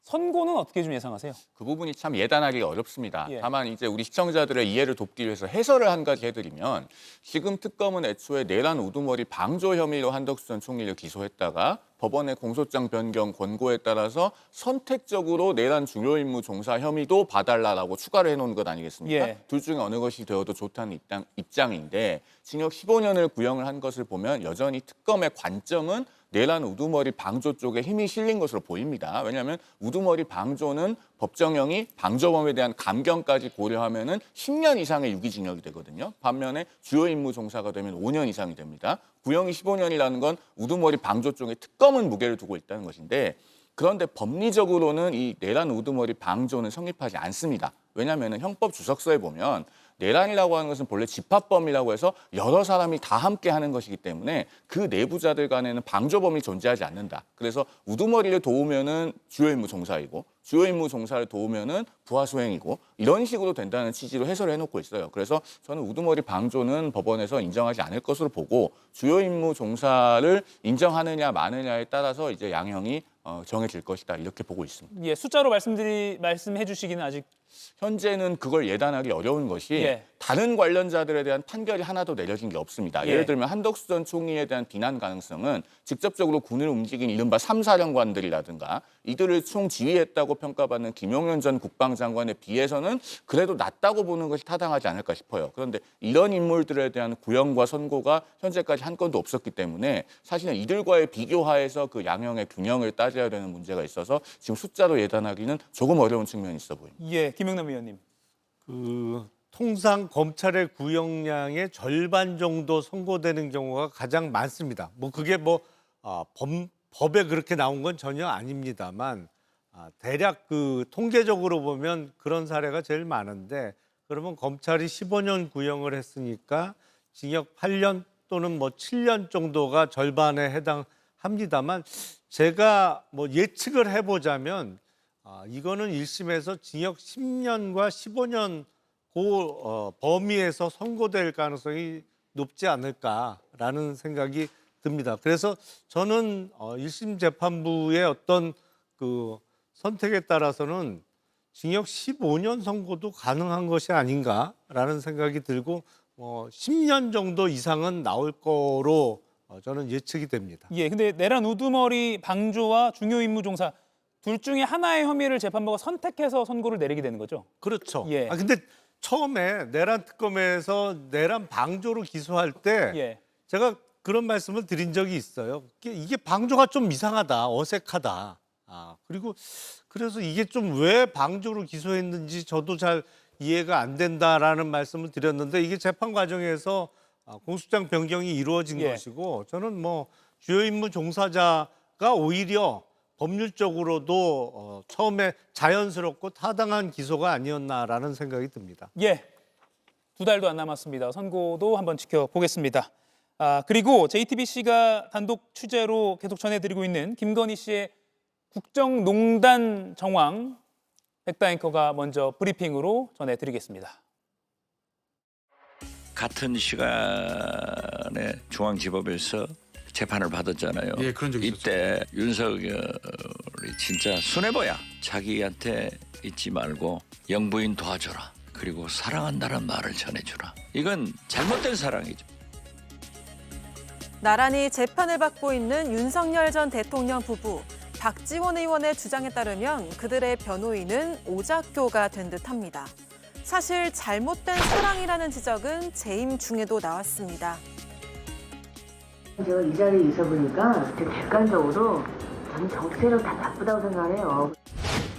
선고는 어떻게 좀 예상하세요? 그 부분이 참 예단하기가 어렵습니다. 예. 다만 이제 우리 시청자들의 이해를 돕기 위해서 해설을 한 가지 해드리면 지금 특검은 애초에 내란 우두머리 방조 혐의로 한덕수 전 총리를 기소했다가 법원의 공소장 변경 권고에 따라서 선택적으로 내란 중요 임무 종사 혐의도 봐달라고 추가를 해놓은 것 아니겠습니까? 예. 둘 중에 어느 것이 되어도 좋다는 입장인데 징역 15년을 구형을 한 것을 보면 여전히 특검의 관점은 내란 우두머리 방조 쪽에 힘이 실린 것으로 보입니다. 왜냐하면 우두머리 방조는 법정형이 방조범에 대한 감경까지 고려하면은 10년 이상의 유기징역이 되거든요. 반면에 주요 임무 종사가 되면 5년 이상이 됩니다. 구형이 15년이라는 건 우두머리 방조 쪽에 특검은 무게를 두고 있다는 것인데 그런데 법리적으로는 이 내란 우두머리 방조는 성립하지 않습니다. 왜냐하면 형법 주석서에 보면 내란이라고 하는 것은 본래 집합범이라고 해서 여러 사람이 다 함께 하는 것이기 때문에 그 내부자들 간에는 방조범이 존재하지 않는다. 그래서 우두머리를 도우면은 주요 임무 종사이고 주요 임무 종사를 도우면은 부하 수행이고 이런 식으로 된다는 취지로 해설을 해놓고 있어요. 그래서 저는 우두머리 방조는 법원에서 인정하지 않을 것으로 보고 주요 임무 종사를 인정하느냐 마느냐에 따라서 이제 양형이 정해질 것이다 이렇게 보고 있습니다. 예, 숫자로 말씀해 주시기는 아직 현재는 그걸 예단하기 어려운 것이 예. 다른 관련자들에 대한 판결이 하나도 내려진 게 없습니다. 예. 예를 들면 한덕수 전 총리에 대한 비난 가능성은 직접적으로 군을 움직인 이른바 3사령관들이라든가 이들을 총지휘했다고 평가받는 김용현 전 국방장관에 비해서는 그래도 낮다고 보는 것이 타당하지 않을까 싶어요. 그런데 이런 인물들에 대한 구형과 선고가 현재까지 한 건도 없었기 때문에 사실은 이들과의 비교하에서 그 양형의 균형을 따져야 되는 문제가 있어서 지금 숫자로 예단하기는 조금 어려운 측면이 있어 보입니다. 예, 김영남 의원님. 통상 검찰의 구형량의 절반 정도 선고되는 경우가 가장 많습니다. 뭐 그게 법에 그렇게 나온 건 전혀 아닙니다만 대략 그 통계적으로 보면 그런 사례가 제일 많은데 그러면 검찰이 15년 구형을 했으니까 징역 8년 또는 7년 정도가 절반에 해당합니다만 제가 예측을 해보자면 이거는 1심에서 징역 10년과 15년 그 범위에서 선고될 가능성이 높지 않을까라는 생각이 듭니다. 그래서 저는 1심 재판부의 어떤 그 선택에 따라서는 징역 15년 선고도 가능한 것이 아닌가라는 생각이 들고 10년 정도 이상은 나올 거로 저는 예측이 됩니다. 예, 근데 내란 우두머리 방조와 중요 임무 종사 둘 중에 하나의 혐의를 재판부가 선택해서 선고를 내리게 되는 거죠? 그렇죠. 예. 근데 처음에 내란 특검에서 내란 방조로 기소할 때 예. 제가 그런 말씀을 드린 적이 있어요. 이게 방조가 좀 이상하다, 어색하다. 그리고 그래서 이게 좀 왜 방조로 기소했는지 저도 잘 이해가 안 된다라는 말씀을 드렸는데 이게 재판 과정에서 공소장 변경이 이루어진 예. 것이고 저는 주요 임무 종사자가 오히려 법률적으로도 처음에 자연스럽고 타당한 기소가 아니었나라는 생각이 듭니다. 예, 2달도 안 남았습니다. 선고도 한번 지켜보겠습니다. 그리고 JTBC가 단독 취재로 계속 전해드리고 있는 김건희 씨의 국정농단 정황 백다 앵커가 먼저 브리핑으로 전해드리겠습니다. 같은 시간에 중앙지법에서 재판을 받았잖아요. 예, 그런 적이 이때 윤석열이 진짜 손해보야. 자기한테 잊지 말고 영부인 도와줘라. 그리고 사랑한다는 말을 전해주라. 이건 잘못된 사랑이죠. 나란히 재판을 받고 있는 윤석열 전 대통령 부부. 박지원 의원의 주장에 따르면 그들의 변호인은 오작교가 된 듯합니다. 사실 잘못된 사랑이라는 지적은 재임 중에도 나왔습니다. 제가 이 자리에 있어 보니까 되게 객관적으로 저는 정치세력 다 나쁘다고 생각해요.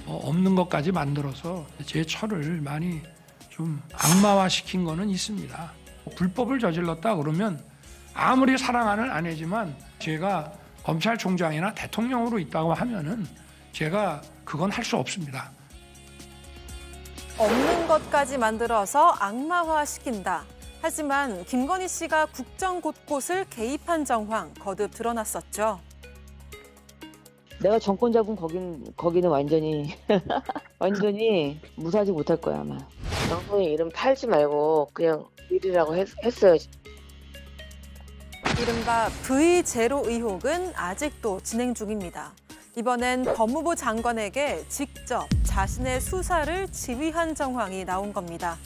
없는 것까지 만들어서 제 처를 많이 좀 악마화시킨 거는 있습니다. 불법을 저질렀다 그러면 아무리 사랑하는 아내지만 제가 검찰총장이나 대통령으로 있다고 하면은 제가 그건 할 수 없습니다. 없는 것까지 만들어서 악마화시킨다. 하지만 김건희 씨가 국정 곳곳을 개입한 정황 거듭 드러났었죠. 내가 정권 잡은 거기는 완전히 완전히 무사하지 못할 거야 아마. 방송에 이름 팔지 말고 그냥 일이라고 했어요. 이른바 V0 의혹은 아직도 진행 중입니다. 이번엔 법무부 장관에게 직접 자신의 수사를 지휘한 정황이 나온 겁니다.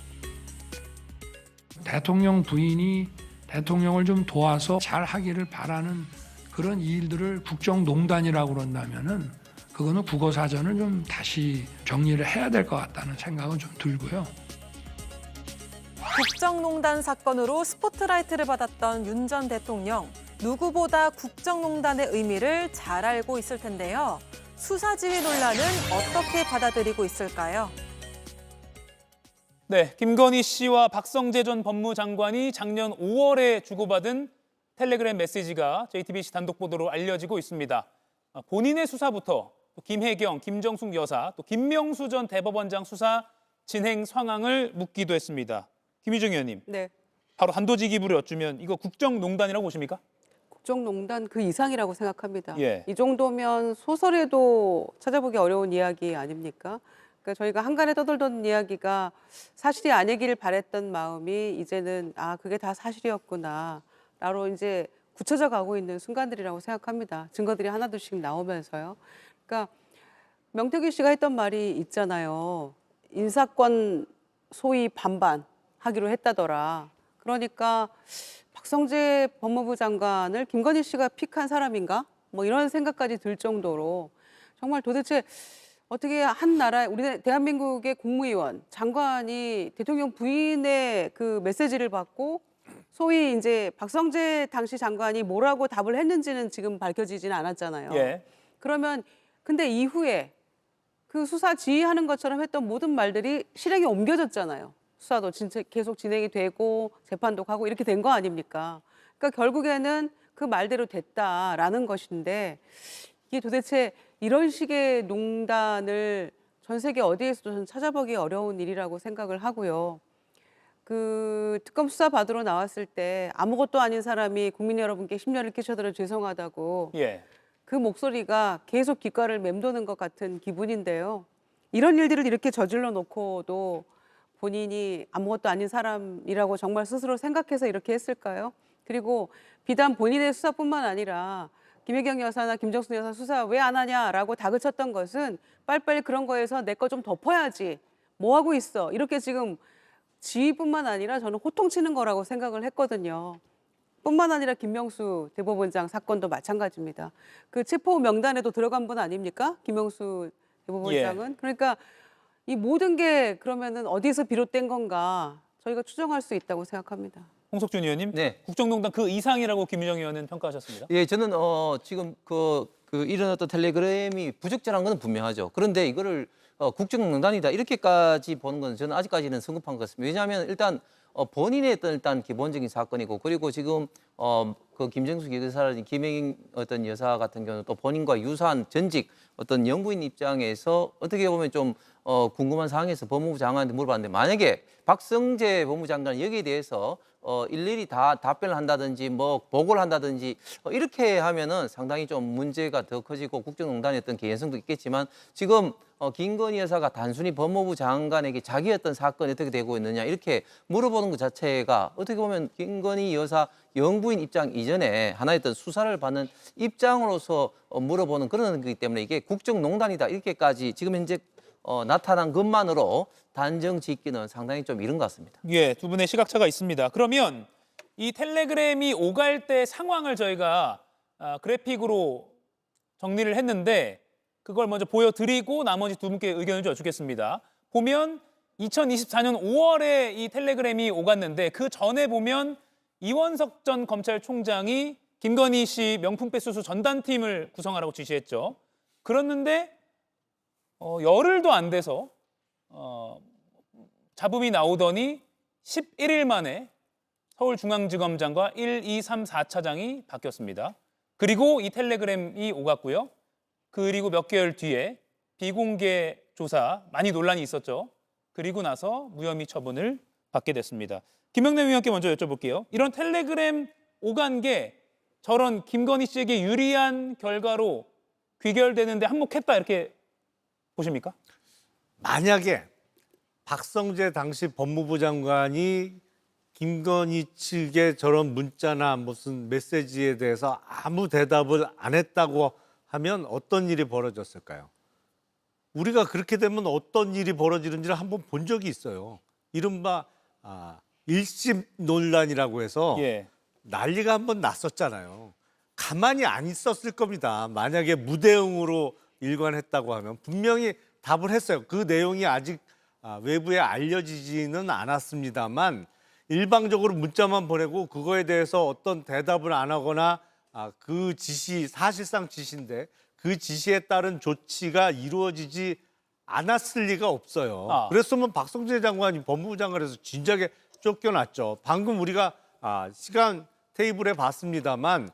대통령 부인이 대통령을 좀 도와서 잘 하기를 바라는 그런 일들을 국정농단이라고 그런다면은 그거는 국어사전을 좀 다시 정리를 해야 될 것 같다는 생각은 좀 들고요. 국정농단 사건으로 스포트라이트를 받았던 윤 전 대통령. 누구보다 국정농단의 의미를 잘 알고 있을 텐데요. 수사지휘 논란은 어떻게 받아들이고 있을까요? 네, 김건희 씨와 박성재 전 법무장관이 작년 5월에 주고받은 텔레그램 메시지가 JTBC 단독 보도로 알려지고 있습니다. 본인의 수사부터 또 김혜경, 김정숙 여사, 또 김명수 전 대법원장 수사 진행 상황을 묻기도 했습니다. 김희정 의원님, 네. 바로 단도직입으로 여쭈면 이거 국정농단이라고 보십니까? 국정농단 그 이상이라고 생각합니다. 예. 이 정도면 소설에도 찾아보기 어려운 이야기 아닙니까? 그러니까 저희가 한간에 떠돌던 이야기가 사실이 아니기를 바랬던 마음이 이제는 그게 다 사실이었구나 라로 이제 굳혀져 가고 있는 순간들이라고 생각합니다. 증거들이 하나둘씩 나오면서요. 그러니까 명태균 씨가 했던 말이 있잖아요. 인사권 소위 반반 하기로 했다더라. 그러니까 박성재 법무부 장관을 김건희 씨가 픽한 사람인가? 뭐 이런 생각까지 들 정도로 정말 도대체 어떻게 한 나라, 우리 대한민국의 국무위원, 장관이 대통령 부인의 그 메시지를 받고 소위 이제 박성재 당시 장관이 뭐라고 답을 했는지는 지금 밝혀지지는 않았잖아요. 예. 그러면 근데 이후에 그 수사 지휘하는 것처럼 했던 모든 말들이 실행에 옮겨졌잖아요. 수사도 진짜 계속 진행이 되고 재판도 가고 이렇게 된 거 아닙니까? 그러니까 결국에는 그 말대로 됐다라는 것인데 이게 도대체 이런 식의 농단을 전 세계 어디에서도 저는 찾아보기 어려운 일이라고 생각을 하고요. 그 특검 수사 받으러 나왔을 때 아무것도 아닌 사람이 국민 여러분께 심려를 끼쳐드려 죄송하다고 예. 그 목소리가 계속 귓가를 맴도는 것 같은 기분인데요. 이런 일들을 이렇게 저질러 놓고도 본인이 아무것도 아닌 사람이라고 정말 스스로 생각해서 이렇게 했을까요? 그리고 비단 본인의 수사뿐만 아니라 김혜경 여사나 김정숙 여사 수사 왜 안 하냐라고 다그쳤던 것은 빨리빨리 그런 거에서 내 거 좀 덮어야지. 뭐 하고 있어? 이렇게 지금 지휘뿐만 아니라 저는 호통치는 거라고 생각을 했거든요. 뿐만 아니라 김명수 대법원장 사건도 마찬가지입니다. 그 체포 명단에도 들어간 분 아닙니까? 김명수 대법원장은. 예. 그러니까 이 모든 게 그러면은 어디서 비롯된 건가 저희가 추정할 수 있다고 생각합니다. 홍석준 의원님, 네. 국정농단 그 이상이라고 김희정 의원은 평가하셨습니다. 예, 저는 지금 그 일어났던 텔레그램이 부적절한 건 분명하죠. 그런데 이거를 국정농단이다 이렇게까지 보는 건 저는 아직까지는 성급한 것 같습니다. 왜냐하면 일단 본인의 어떤 일단 기본적인 사건이고 그리고 지금 그 김정숙 여사라든지 김혜경 어떤 여사 같은 경우는 또 본인과 유사한 전직 어떤 영부인 입장에서 어떻게 보면 좀 궁금한 사항에서 법무부 장관한테 물어봤는데 만약에 박성재 법무부 장관이 여기에 대해서 일일이 다 답변을 한다든지 뭐 보고를 한다든지 이렇게 하면은 상당히 좀 문제가 더 커지고 국정농단의 어떤 개연성도 있겠지만 지금 김건희 여사가 단순히 법무부 장관에게 자기 어떤 사건이 어떻게 되고 있느냐 이렇게 물어보는 것 자체가 어떻게 보면 김건희 여사 영부인 입장 이전에 하나의 어떤 수사를 받는 입장으로서 물어보는 그런 거기 때문에 이게 국정농단이다 이렇게까지 지금 현재 나타난 것만으로 단정 짓기는 상당히 좀 이른 것 같습니다. 예, 두 분의 시각차가 있습니다. 그러면 이 텔레그램이 오갈 때 상황을 저희가 그래픽으로 정리를 했는데 그걸 먼저 보여드리고 나머지 두 분께 의견을 좀 여쭙겠습니다. 보면 2024년 5월에 이 텔레그램이 오갔는데 그 전에 보면 이원석 전 검찰총장이 김건희 씨 명품 빼수수 전단팀을 구성하라고 지시했죠. 그랬는데 열흘도 안 돼서 잡음이 나오더니 11일 만에 서울중앙지검장과 1, 2, 3, 4차장이 바뀌었습니다. 그리고 이 텔레그램이 오갔고요. 그리고 몇 개월 뒤에 비공개 조사 많이 논란이 있었죠. 그리고 나서 무혐의 처분을 받게 됐습니다. 김영남 위원께 먼저 여쭤볼게요. 이런 텔레그램 오간 게 저런 김건희 씨에게 유리한 결과로 귀결되는데 한몫했다 이렇게 보십니까? 만약에 박성재 당시 법무부 장관이 김건희 측의 저런 문자나 무슨 메시지에 대해서 아무 대답을 안 했다고 하면 어떤 일이 벌어졌을까요? 우리가 그렇게 되면 어떤 일이 벌어지는지를 한번 본 적이 있어요. 이른바 일심 논란이라고 해서 예. 난리가 한번 났었잖아요. 가만히 안 있었을 겁니다. 만약에 무대응으로 일관했다고 하면 분명히 답을 했어요. 그 내용이 아직 외부에 알려지지는 않았습니다만 일방적으로 문자만 보내고 그거에 대해서 어떤 대답을 안 하거나 그 지시, 사실상 지시인데 그 지시에 따른 조치가 이루어지지 않았을 리가 없어요. 그랬으면 박성재 장관이 법무부 장관에서 진작에 쫓겨났죠. 방금 우리가 시간 테이블에 봤습니다만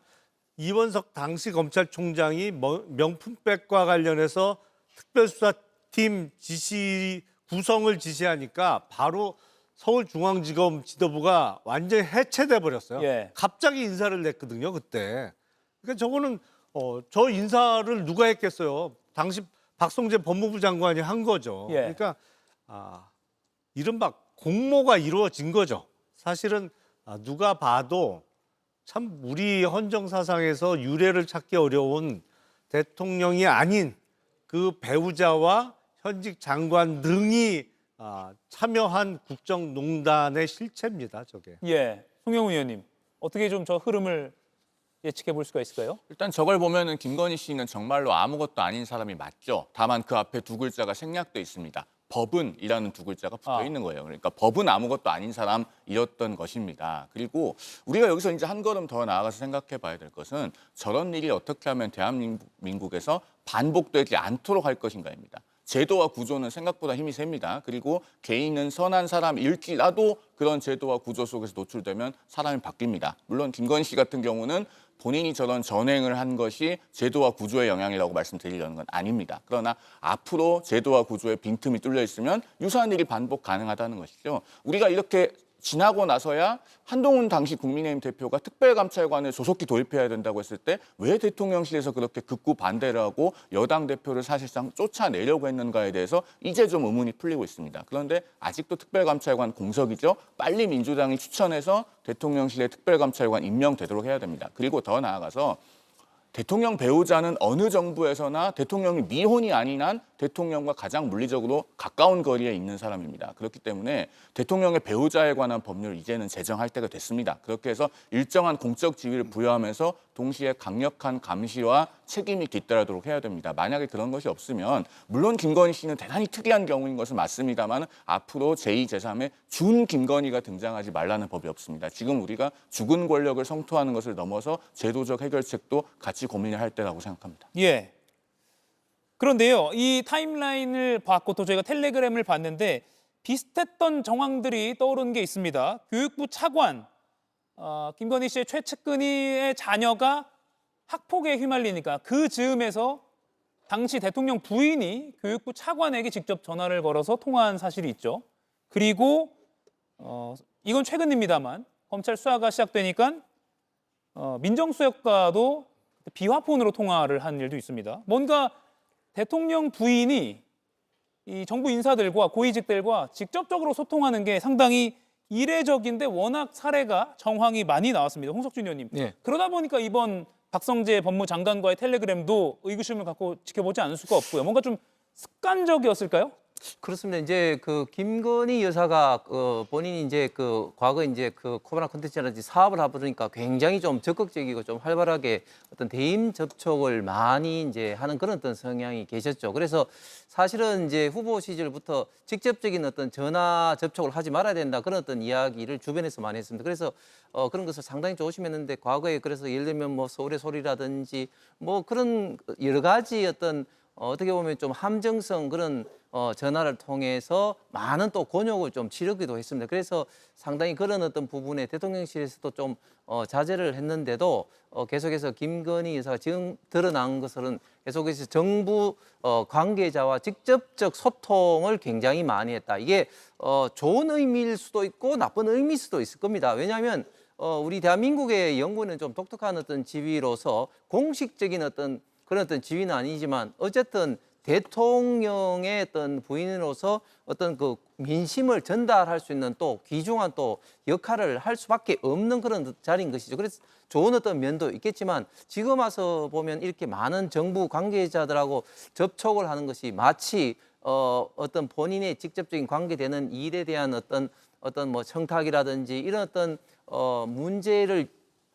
이원석 당시 검찰총장이 명품백과 관련해서 특별수사팀 지시 구성을 지시하니까 바로 서울중앙지검 지도부가 완전히 해체돼 버렸어요. 예. 갑자기 인사를 냈거든요, 그때. 그러니까 저거는 저 인사를 누가 했겠어요? 당시 박성재 법무부 장관이 한 거죠. 예. 그러니까 이른바 공모가 이루어진 거죠. 사실은 누가 봐도 참 우리 헌정사상에서 유례를 찾기 어려운 대통령이 아닌 그 배우자와 현직 장관 등이 참여한 국정농단의 실체입니다, 저게. 예, 송영훈 의원님 어떻게 좀 저 흐름을 예측해 볼 수가 있을까요? 일단 저걸 보면은 김건희 씨는 정말로 아무것도 아닌 사람이 맞죠. 다만 그 앞에 두 글자가 생략돼 있습니다. 법은이라는 두 글자가 붙어 있는 거예요. 그러니까 법은 아무것도 아닌 사람이었던 것입니다. 그리고 우리가 여기서 이제 한 걸음 더 나아가서 생각해 봐야 될 것은 저런 일이 어떻게 하면 대한민국에서 반복되지 않도록 할 것인가입니다. 제도와 구조는 생각보다 힘이 셉니다. 그리고 개인은 선한 사람일지라도 그런 제도와 구조 속에서 노출되면 사람이 바뀝니다. 물론 김건희 씨 같은 경우는 본인이 저런 전횡을 한 것이 제도와 구조의 영향이라고 말씀드리려는 건 아닙니다. 그러나 앞으로 제도와 구조에 빈틈이 뚫려 있으면 유사한 일이 반복 가능하다는 것이죠. 우리가 이렇게 지나고 나서야 한동훈 당시 국민의힘 대표가 특별감찰관을 조속히 도입해야 된다고 했을 때 왜 대통령실에서 그렇게 극구 반대를 하고 여당 대표를 사실상 쫓아내려고 했는가에 대해서 이제 좀 의문이 풀리고 있습니다. 그런데 아직도 특별감찰관 공석이죠. 빨리 민주당이 추천해서 대통령실에 특별감찰관 임명되도록 해야 됩니다. 그리고 더 나아가서 대통령 배우자는 어느 정부에서나 대통령이 미혼이 아닌 한 대통령과 가장 물리적으로 가까운 거리에 있는 사람입니다. 그렇기 때문에 대통령의 배우자에 관한 법률을 이제는 제정할 때가 됐습니다. 그렇게 해서 일정한 공적 지위를 부여하면서 동시에 강력한 감시와 책임이 뒤따르도록 해야 됩니다. 만약에 그런 것이 없으면 물론 김건희 씨는 대단히 특이한 경우인 것은 맞습니다만 앞으로 제2, 제3의 준 김건희가 등장하지 말라는 법이 없습니다. 지금 우리가 죽은 권력을 성토하는 것을 넘어서 제도적 해결책도 같이 고민을 할 때라고 생각합니다. 예. 그런데요, 이 타임라인을 봤고 또 저희가 텔레그램을 봤는데 비슷했던 정황들이 떠오르는 게 있습니다. 교육부 차관, 김건희 씨의 최측근이의 자녀가 학폭에 휘말리니까 그 즈음에서 당시 대통령 부인이 교육부 차관에게 직접 전화를 걸어서 통화한 사실이 있죠. 그리고 이건 최근입니다만 검찰 수사가 시작되니까 민정수석과도 비화폰으로 통화를 한 일도 있습니다. 뭔가 대통령 부인이 이 정부 인사들과 고위직들과 직접적으로 소통하는 게 상당히 이례적인데 워낙 사례가 정황이 많이 나왔습니다. 홍석준 의원님. 네. 그러다 보니까 이번 박성재 법무장관과의 텔레그램도 의구심을 갖고 지켜보지 않을 수가 없고요. 뭔가 좀 습관적이었을까요? 그렇습니다. 이제 그 김건희 여사가 본인이 이제 그 과거 이제 그 코로나 콘텐츠라든지 사업을 하다 보니까 굉장히 좀 적극적이고 좀 활발하게 어떤 대인 접촉을 많이 이제 하는 그런 어떤 성향이 계셨죠. 그래서 사실은 이제 후보 시절부터 직접적인 어떤 전화 접촉을 하지 말아야 된다 그런 어떤 이야기를 주변에서 많이 했습니다. 그래서 그런 것을 상당히 조심했는데 과거에 그래서 예를 들면 뭐 서울의 소리라든지 뭐 그런 여러 가지 어떤 어떻게 보면 좀 함정성 그런 전화를 통해서 많은 또 곤욕을 좀 치르기도 했습니다. 그래서 상당히 그런 어떤 부분에 대통령실에서도 좀 자제를 했는데도 계속해서 김건희 여사가 지금 드러난 것은 계속해서 정부 관계자와 직접적 소통을 굉장히 많이 했다. 이게 좋은 의미일 수도 있고 나쁜 의미일 수도 있을 겁니다. 왜냐하면 우리 대한민국의 영구는 좀 독특한 어떤 지위로서 공식적인 어떤 그런 어떤 지위는 아니지만 어쨌든 대통령의 어떤 부인으로서 어떤 그 민심을 전달할 수 있는 또 귀중한 또 역할을 할 수밖에 없는 그런 자리인 것이죠. 그래서 좋은 어떤 면도 있겠지만 지금 와서 보면 이렇게 많은 정부 관계자들하고 접촉을 하는 것이 마치 어떤 본인의 직접적인 관계되는 일에 대한 어떤 뭐 청탁이라든지 이런 어떤 문제를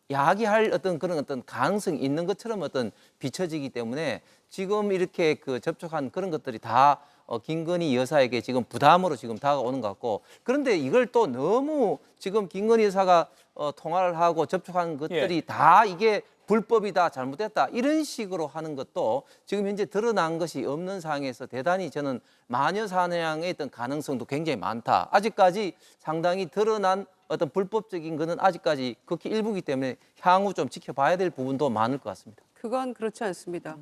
야기할 어떤 그런 어떤 가능성이 있는 것처럼 어떤 비춰지기 때문에 지금 이렇게 그 접촉한 그런 것들이 다 김건희 여사에게 지금 부담으로 지금 다가오는 것 같고, 그런데 이걸 또 너무 지금 김건희 여사가 통화를 하고 접촉한 것들이 다 이게 불법이다, 잘못됐다 이런 식으로 하는 것도 지금 현재 드러난 것이 없는 상황에서 대단히 저는 마녀 사냥의 어떤 가능성도 굉장히 많다. 아직까지 상당히 드러난 어떤 불법적인 것은 아직까지 극히 일부이기 때문에 향후 좀 지켜봐야 될 부분도 많을 것 같습니다. 그건 그렇지 않습니다.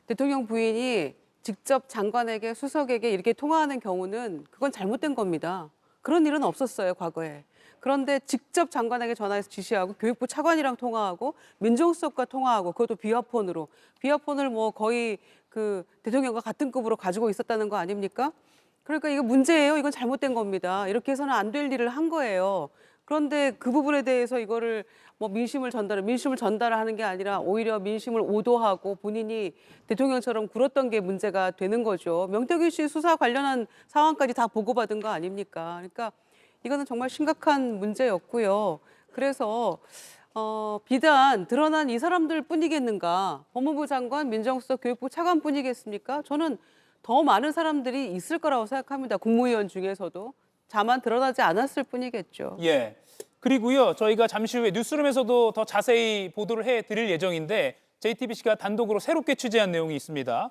대통령 부인이 직접 장관에게 수석에게 이렇게 통화하는 경우는 그건 잘못된 겁니다. 그런 일은 없었어요, 과거에. 그런데 직접 장관에게 전화해서 지시하고 교육부 차관이랑 통화하고 민정수석과 통화하고 그것도 비화폰으로. 비화폰을 뭐 거의 그 대통령과 같은 급으로 가지고 있었다는 거 아닙니까? 그러니까 이거 문제예요. 이건 잘못된 겁니다. 이렇게 해서는 안 될 일을 한 거예요. 그런데 그 부분에 대해서 이거를 뭐 민심을 전달하는 게 아니라 오히려 민심을 오도하고 본인이 대통령처럼 굴었던 게 문제가 되는 거죠. 명태균 씨 수사 관련한 상황까지 다 보고받은 거 아닙니까? 그러니까 이거는 정말 심각한 문제였고요. 그래서 비단 드러난 이 사람들 뿐이겠는가? 법무부 장관, 민정수석, 교육부 차관 뿐이겠습니까? 저는 더 많은 사람들이 있을 거라고 생각합니다. 국무위원 중에서도. 다만 드러나지 않았을 뿐이겠죠. 예. 그리고요, 저희가 잠시 후에 뉴스룸에서도 더 자세히 보도를 해드릴 예정인데 JTBC가 단독으로 새롭게 취재한 내용이 있습니다.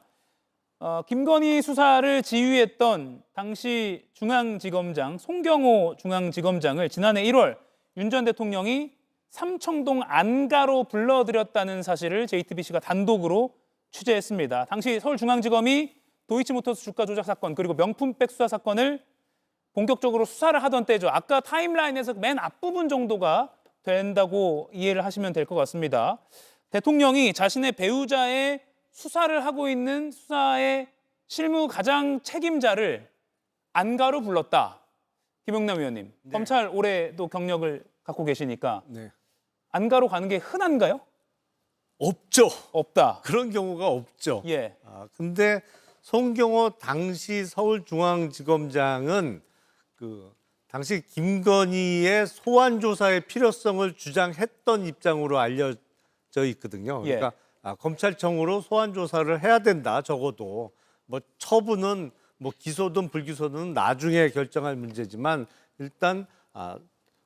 김건희 수사를 지휘했던 당시 중앙지검장 송경호 중앙지검장을 지난해 1월 윤 전 대통령이 삼청동 안가로 불러들였다는 사실을 JTBC가 단독으로 취재했습니다. 당시 서울중앙지검이 도이치모터스 주가 조작 사건 그리고 명품백 수사 사건을 본격적으로 수사를 하던 때죠. 아까 타임라인에서 맨 앞부분 정도가 된다고 이해를 하시면 될 것 같습니다. 대통령이 자신의 배우자의 수사를 하고 있는 수사의 실무 가장 책임자를 안가로 불렀다. 김영남 의원님, 검찰 올해도 경력을 갖고 계시니까 안가로 가는 게 흔한가요? 없죠. 없다. 그런 경우가 없죠. 예. 근데 송경호 당시 서울중앙지검장은 그 당시 김건희의 소환 조사의 필요성을 주장했던 입장으로 알려져 있거든요. 그러니까 검찰청으로 소환 조사를 해야 된다. 적어도 뭐 처분은 뭐 기소든 불기소든 나중에 결정할 문제지만 일단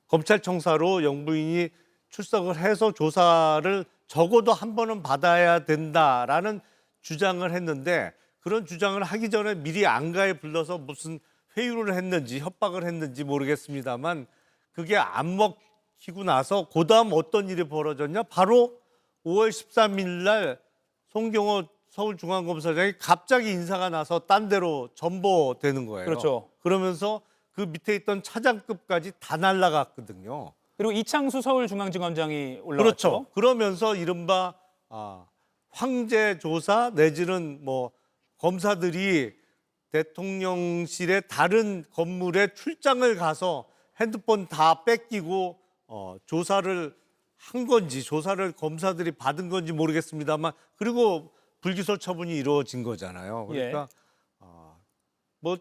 검찰청사로 영부인이 출석을 해서 조사를 적어도 한 번은 받아야 된다라는 주장을 했는데, 그런 주장을 하기 전에 미리 안가에 불러서 무슨 회유를 했는지 협박을 했는지 모르겠습니다만 그게 안 먹히고 나서 그다음 어떤 일이 벌어졌냐? 바로 5월 13일 날 송경호 서울중앙검사장이 갑자기 인사가 나서 딴 데로 전보되는 거예요. 그렇죠. 그러면서 그 밑에 있던 차장급까지 다 날아갔거든요. 그리고 이창수 서울중앙지검장이 올라왔죠. 그렇죠. 그러면서 이른바 황제 조사 내지는 뭐 검사들이 대통령실의 다른 건물에 출장을 가서 핸드폰 다 뺏기고 조사를 한 건지, 조사를 검사들이 받은 건지 모르겠습니다만, 그리고 불기소 처분이 이루어진 거잖아요. 그러니까 뭐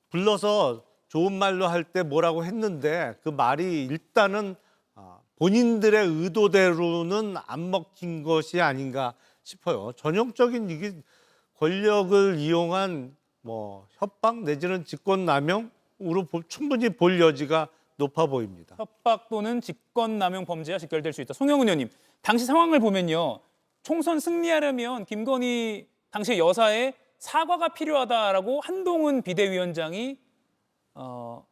불러서 좋은 말로 할 때 뭐라고 했는데 그 말이 일단은 본인들의 의도대로는 안 먹힌 것이 아닌가 싶어요. 전형적인 이게 권력을 이용한 뭐 협박 내지는 직권남용으로 충분히 볼 여지가 높아 보입니다. 협박 또는 직권남용 범죄와 직결될 수 있다. 송영은 의원님, 당시 상황을 보면요. 총선 승리하려면 김건희 당시 여사의 사과가 필요하다라고 한동훈 비대위원장이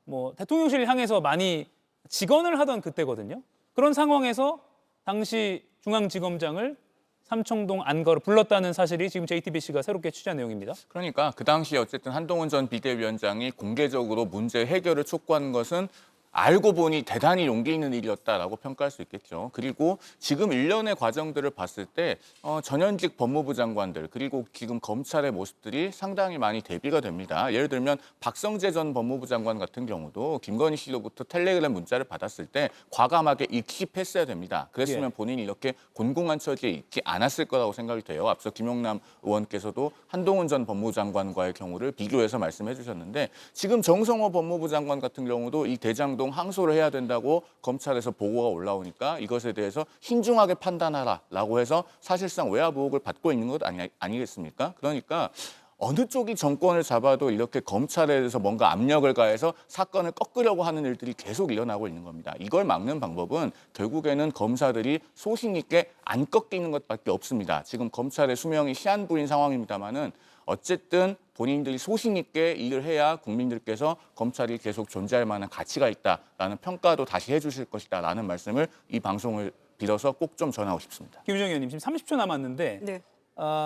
뭐 대통령실 향해서 많이 직언을 하던 그때거든요. 그런 상황에서 당시 중앙지검장을 삼청동 안가로 불렀다는 사실이 지금 JTBC가 새롭게 취재한 내용입니다. 그러니까 그 당시에 어쨌든 한동훈 전 비대위원장이 공개적으로 문제 해결을 촉구한 것은 알고 보니 대단히 용기 있는 일이었다라고 평가할 수 있겠죠. 그리고 지금 일련의 과정들을 봤을 때 전현직 법무부 장관들 그리고 지금 검찰의 모습들이 상당히 많이 대비가 됩니다. 예를 들면 박성재 전 법무부 장관 같은 경우도 김건희 씨로부터 텔레그램 문자를 받았을 때 과감하게 익십했어야 됩니다. 그랬으면 본인이 이렇게 곤궁한 처지에 있지 않았을 거라고 생각이 돼요. 앞서 김용남 의원께서도 한동훈 전 법무부 장관과의 경우를 비교해서 말씀해 주셨는데 지금 정성호 법무부 장관 같은 경우도 이 대장동 항소를 해야 된다고 검찰에서 보고가 올라오니까 이것에 대해서 신중하게 판단하라라고 해서 사실상 외압 의혹을 받고 있는 것 아니겠습니까? 그러니까 어느 쪽이 정권을 잡아도 이렇게 검찰에 대해서 뭔가 압력을 가해서 사건을 꺾으려고 하는 일들이 계속 일어나고 있는 겁니다. 이걸 막는 방법은 결국에는 검사들이 소신 있게 안 꺾이는 것밖에 없습니다. 지금 검찰의 수명이 시한부인 상황입니다만은 어쨌든 본인들이 소신 있게 일을 해야 국민들께서 검찰이 계속 존재할 만한 가치가 있다라는 평가도 다시 해주실 것이다라는 말씀을 이 방송을 빌어서 꼭 좀 전하고 싶습니다. 김유정 의원님 지금 30초 남았는데 네.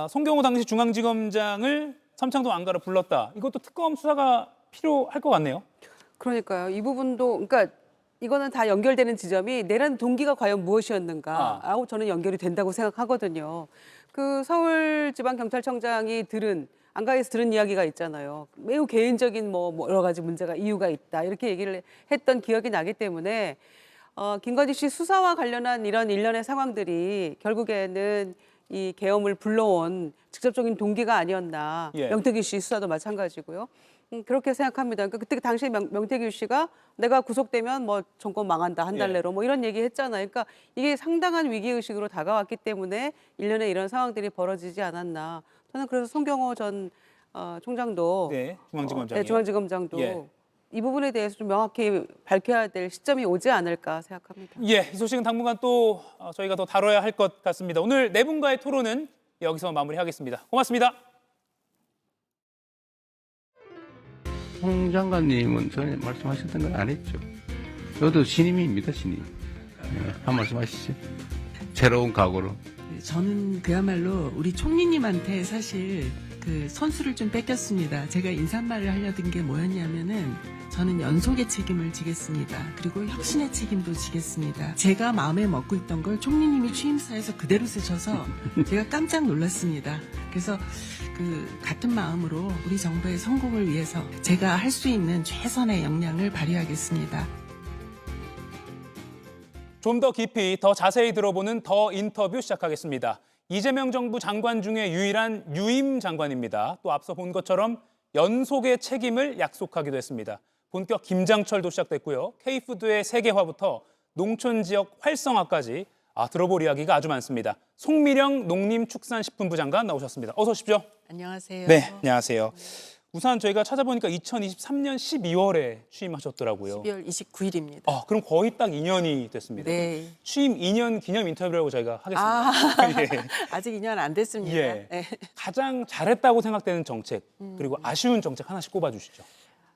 송경호 당시 중앙지검장을 삼창동 안가로 불렀다. 이것도 특검 수사가 필요할 것 같네요. 그러니까요. 이 부분도 그러니까 이거는 다 연결되는 지점이 내란 동기가 과연 무엇이었는가하고 저는 연결이 된다고 생각하거든요. 그 서울지방경찰청장이 안가에서 들은 이야기가 있잖아요. 매우 개인적인 뭐 여러 가지 문제가 이유가 있다 이렇게 얘기를 했던 기억이 나기 때문에 김건희 씨 수사와 관련한 이런 일련의 상황들이 결국에는 이 계엄을 불러온 직접적인 동기가 아니었나. 예. 명태균 씨 수사도 마찬가지고요. 그렇게 생각합니다. 그러니까 그때 당시에 명태균 씨가 내가 구속되면 뭐 정권 망한다 한 달 내로 뭐 이런 얘기 했잖아요. 그러니까 이게 상당한 위기의식으로 다가왔기 때문에 일련의 이런 상황들이 벌어지지 않았나. 저는 그래서 송경호 전 총장도 네, 중앙지검장이요. 중앙지검장도 예. 이 부분에 대해서 좀 명확히 밝혀야 될 시점이 오지 않을까 생각합니다. 예, 이 소식은 당분간 또 저희가 더 다뤄야 할 것 같습니다. 오늘 네 분과의 토론은 여기서 마무리하겠습니다. 고맙습니다. 홍 장관님은 전에 말씀하셨던 건 안 했죠. 저도 신임입니다, 신임. 한 말씀 하시죠. 새로운 각오로. 저는 그야말로 우리 총리님한테 사실 그 선수를 좀 뺏겼습니다. 제가 인사말을 하려던 게 뭐였냐면은 저는 연속의 책임을 지겠습니다. 그리고 혁신의 책임도 지겠습니다. 제가 마음에 먹고 있던 걸 총리님이 취임사에서 그대로 쓰셔서 제가 깜짝 놀랐습니다. 그래서 같은 마음으로 우리 정부의 성공을 위해서 제가 할 수 있는 최선의 역량을 발휘하겠습니다. 좀 더 깊이, 더 자세히 들어보는 더 인터뷰 시작하겠습니다. 이재명 정부 장관 중에 유일한 유임 장관입니다. 또 앞서 본 것처럼 연속의 책임을 약속하기도 했습니다. 본격 김장철도 시작됐고요. K푸드의 세계화부터 농촌 지역 활성화까지 들어볼 이야기가 아주 많습니다. 송미령 농림축산식품부 장관 나오셨습니다. 어서 오십시오. 안녕하세요. 네, 안녕하세요. 우선 저희가 찾아보니까 2023년 12월에 취임하셨더라고요. 12월 29일입니다. 그럼 거의 딱 2년이 됐습니다. 네. 취임 2년 기념 인터뷰라고 저희가 하겠습니다. 예. 아직 2년 안 됐습니다. 예. 네. 가장 잘했다고 생각되는 정책, 그리고 아쉬운 정책 하나씩 꼽아주시죠.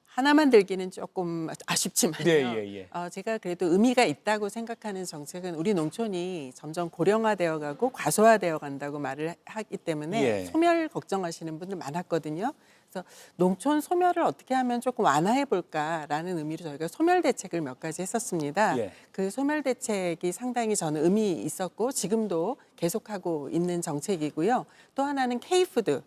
하나만 들기는 조금 아쉽지만요. 네, 제가 그래도 의미가 있다고 생각하는 정책은 우리 농촌이 점점 고령화되어 가고 과소화되어 간다고 말을 하기 때문에 소멸 걱정하시는 분들 많았거든요. 그래서 농촌 소멸을 어떻게 하면 조금 완화해 볼까라는 의미로 저희가 소멸 대책을 몇 가지 했었습니다. 그 소멸 대책이 상당히 저는 의미 있었고 지금도 계속하고 있는 정책이고요. 또 하나는 K푸드